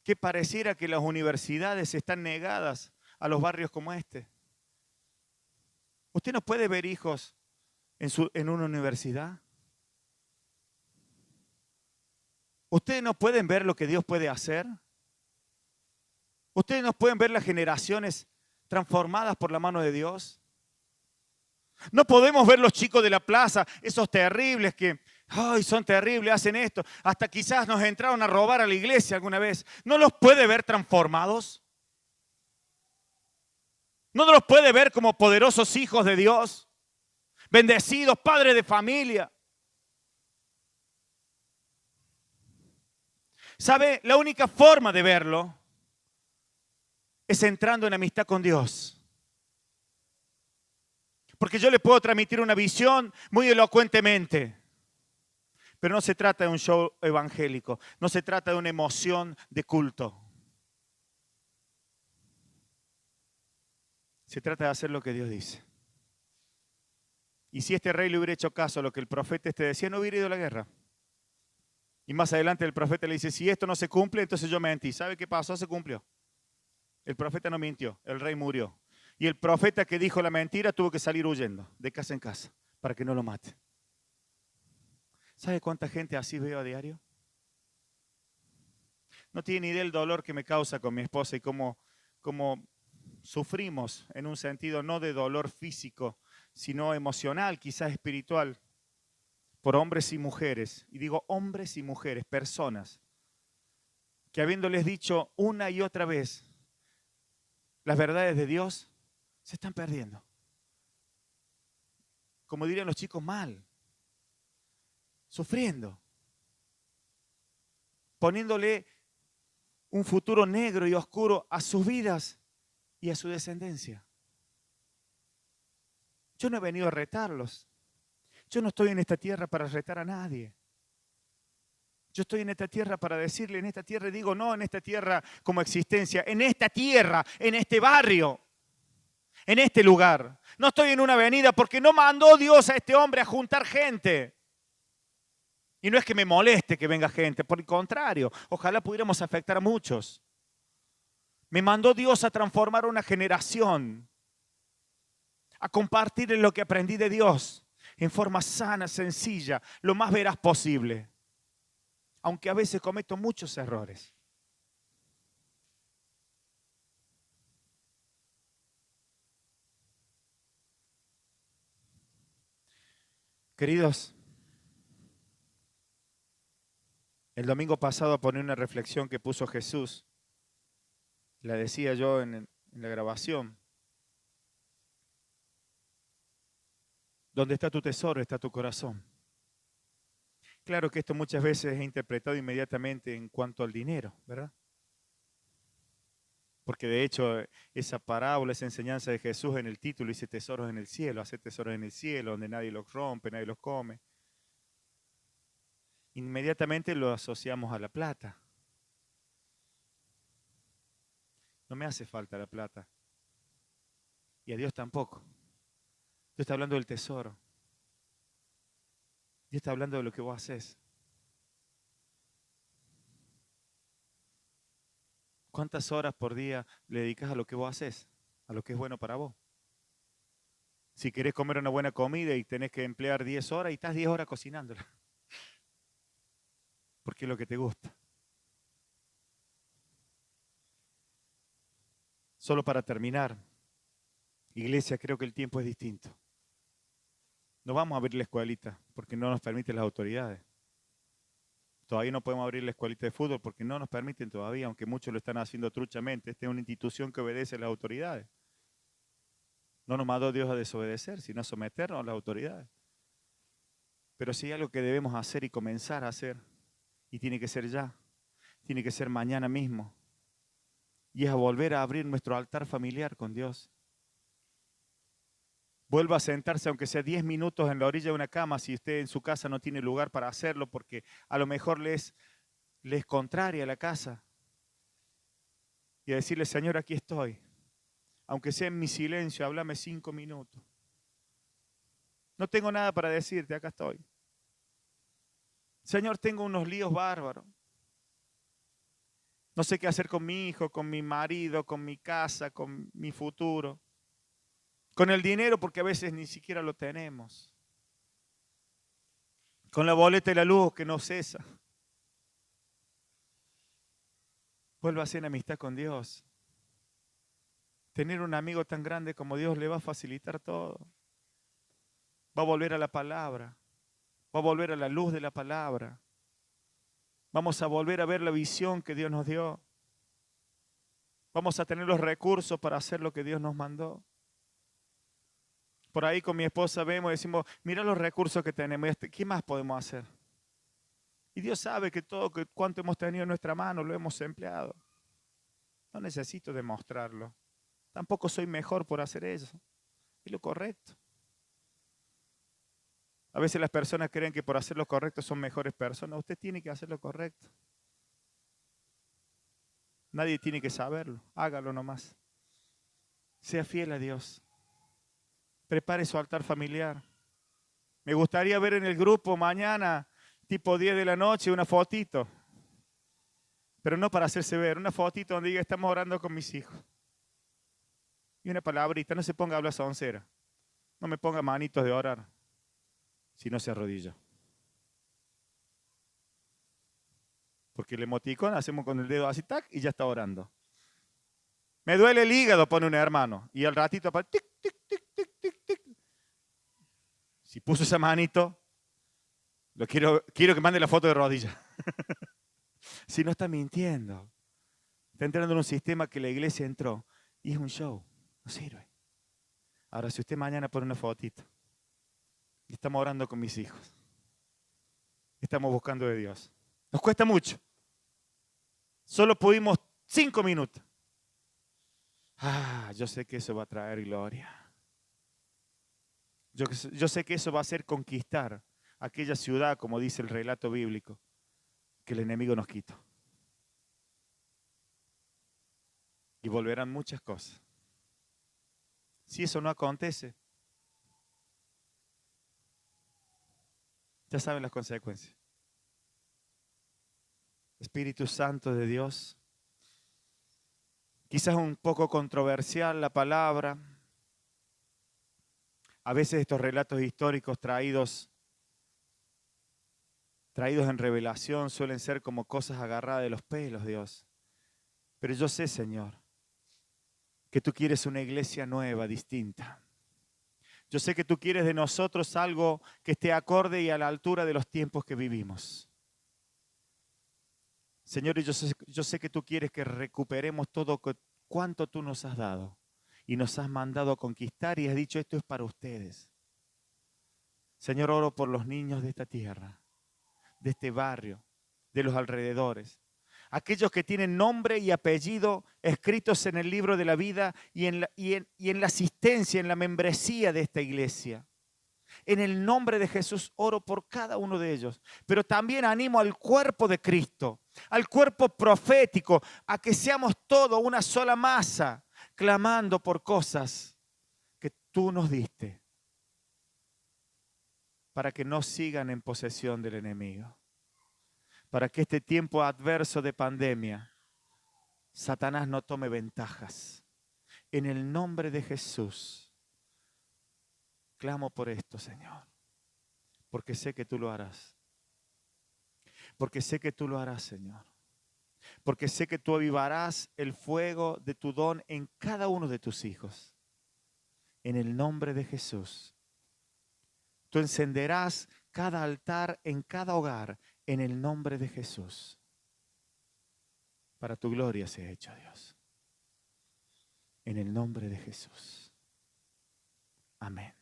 Que pareciera que las universidades están negadas a los barrios como este. ¿Usted no puede ver hijos en una universidad? ¿Ustedes no pueden ver lo que Dios puede hacer? ¿Ustedes no pueden ver las generaciones transformadas por la mano de Dios? No podemos ver los chicos de la plaza, esos terribles que, ay, son terribles, hacen esto. Hasta quizás nos entraron a robar a la iglesia alguna vez. ¿No los puede ver transformados? ¿No los puede ver como poderosos hijos de Dios? Bendecidos, padres de familia. ¿Sabe? La única forma de verlo es entrando en amistad con Dios. Porque yo le puedo transmitir una visión muy elocuentemente. Pero no se trata de un show evangélico. No se trata de una emoción de culto. Se trata de hacer lo que Dios dice. Y si este rey le hubiera hecho caso a lo que el profeta decía, no hubiera ido a la guerra. Y más adelante el profeta le dice, si esto no se cumple, entonces yo mentí. ¿Sabe qué pasó? Se cumplió. El profeta no mintió, el rey murió. Y el profeta que dijo la mentira tuvo que salir huyendo de casa en casa para que no lo mate. ¿Sabe cuánta gente así veo a diario? No tiene ni idea del dolor que me causa con mi esposa y cómo sufrimos en un sentido no de dolor físico, sino emocional, quizás espiritual, por hombres y mujeres. Y digo hombres y mujeres, personas, que habiéndoles dicho una y otra vez las verdades de Dios, se están perdiendo. Como dirían los chicos, mal, sufriendo, poniéndole un futuro negro y oscuro a sus vidas y a su descendencia. Yo no he venido a retarlos. Yo no estoy en esta tierra para retar a nadie. Yo estoy en esta tierra para decirle, en esta tierra, digo no en esta tierra como existencia, en esta tierra, en este barrio, en este lugar. No estoy en una avenida porque no mandó Dios a este hombre a juntar gente. Y no es que me moleste que venga gente, por el contrario, ojalá pudiéramos afectar a muchos. Me mandó Dios a transformar una generación, a compartir lo que aprendí de Dios en forma sana, sencilla, lo más veraz posible. Aunque a veces cometo muchos errores. Queridos, el domingo pasado poné una reflexión que puso Jesús. La decía yo en la grabación. Donde está tu tesoro, está tu corazón. Claro que esto muchas veces es interpretado inmediatamente en cuanto al dinero, ¿verdad? Porque de hecho esa parábola, esa enseñanza de Jesús en el título dice tesoros en el cielo, hacer tesoros en el cielo, donde nadie los rompe, nadie los come. Inmediatamente lo asociamos a la plata. No me hace falta la plata. Y a Dios tampoco. Dios está hablando del tesoro. Dios está hablando de lo que vos haces. ¿Cuántas horas por día le dedicas a lo que vos haces? A lo que es bueno para vos. Si querés comer una buena comida y tenés que emplear 10 horas y estás 10 horas cocinándola. Porque es lo que te gusta. Solo para terminar, iglesia, creo que el tiempo es distinto. No vamos a abrir la escuelita porque no nos permiten las autoridades. Todavía no podemos abrir la escuelita de fútbol porque no nos permiten todavía, aunque muchos lo están haciendo truchamente. Esta es una institución que obedece a las autoridades. No nos mandó Dios a desobedecer, sino a someternos a las autoridades. Pero sí hay algo que debemos hacer y comenzar a hacer, y tiene que ser ya, tiene que ser mañana mismo, y es a volver a abrir nuestro altar familiar con Dios. Vuelva a sentarse, aunque sea 10 minutos en la orilla de una cama, si usted en su casa no tiene lugar para hacerlo, porque a lo mejor le es contraria la casa. Y a decirle, Señor, aquí estoy. Aunque sea en mi silencio, háblame 5 minutos. No tengo nada para decirte, acá estoy. Señor, tengo unos líos bárbaros. No sé qué hacer con mi hijo, con mi marido, con mi casa, con mi futuro. Con el dinero, porque a veces ni siquiera lo tenemos. Con la boleta y la luz que no cesa. Vuelva a hacer amistad con Dios. Tener un amigo tan grande como Dios le va a facilitar todo. Va a volver a la palabra. Va a volver a la luz de la palabra. Vamos a volver a ver la visión que Dios nos dio. Vamos a tener los recursos para hacer lo que Dios nos mandó. Por ahí con mi esposa vemos y decimos, mira los recursos que tenemos, ¿qué más podemos hacer? Y Dios sabe que todo cuanto hemos tenido en nuestra mano lo hemos empleado. No necesito demostrarlo. Tampoco soy mejor por hacer eso. Es lo correcto. A veces las personas creen que por hacer lo correcto son mejores personas. Usted tiene que hacer lo correcto. Nadie tiene que saberlo. Hágalo nomás. Sea fiel a Dios. Prepare su altar familiar. Me gustaría ver en el grupo mañana, tipo 10 de la noche, una fotito. Pero no para hacerse ver, una fotito donde diga, estamos orando con mis hijos. Y una palabrita, no se ponga a hablar soncera. No me ponga manitos de orar, si no se arrodilla. Porque el emoticón hacemos con el dedo así, tac, y ya está orando. Me duele el hígado, pone un hermano. Y al ratito, tic, tic, tic, tic, tic, tic. Si puso esa manito, quiero que mande la foto de rodilla. Si no está mintiendo. Está entrando en un sistema que la iglesia entró. Y es un show. No sirve. Ahora, si usted mañana pone una fotito. Y estamos orando con mis hijos. Estamos buscando de Dios. Nos cuesta mucho. Solo pudimos 5 minutos. Yo sé que eso va a traer gloria. Yo sé que eso va a hacer conquistar aquella ciudad, como dice el relato bíblico, que el enemigo nos quitó. Y volverán muchas cosas. Si eso no acontece, ya saben las consecuencias. Espíritu Santo de Dios, quizás un poco controversial la palabra. A veces estos relatos históricos traídos en revelación suelen ser como cosas agarradas de los pelos, Dios. Pero yo sé, Señor, que tú quieres una iglesia nueva, distinta. Yo sé que tú quieres de nosotros algo que esté acorde y a la altura de los tiempos que vivimos. Señor, yo sé que tú quieres que recuperemos todo cuanto tú nos has dado y nos has mandado a conquistar y has dicho esto es para ustedes. Señor, oro por los niños de esta tierra, de este barrio, de los alrededores. Aquellos que tienen nombre y apellido escritos en el libro de la vida y en la asistencia, en la membresía de esta iglesia. En el nombre de Jesús oro por cada uno de ellos. Pero también animo al cuerpo de Cristo, al cuerpo profético, a que seamos todos una sola masa, clamando por cosas que tú nos diste, para que no sigan en posesión del enemigo. Para que este tiempo adverso de pandemia, Satanás no tome ventajas. En el nombre de Jesús, clamo por esto, Señor, porque sé que tú lo harás. Porque sé que tú lo harás, Señor. Porque sé que tú avivarás el fuego de tu don en cada uno de tus hijos. En el nombre de Jesús. Tú encenderás cada altar en cada hogar en el nombre de Jesús. Para tu gloria sea hecho, Dios. En el nombre de Jesús. Amén.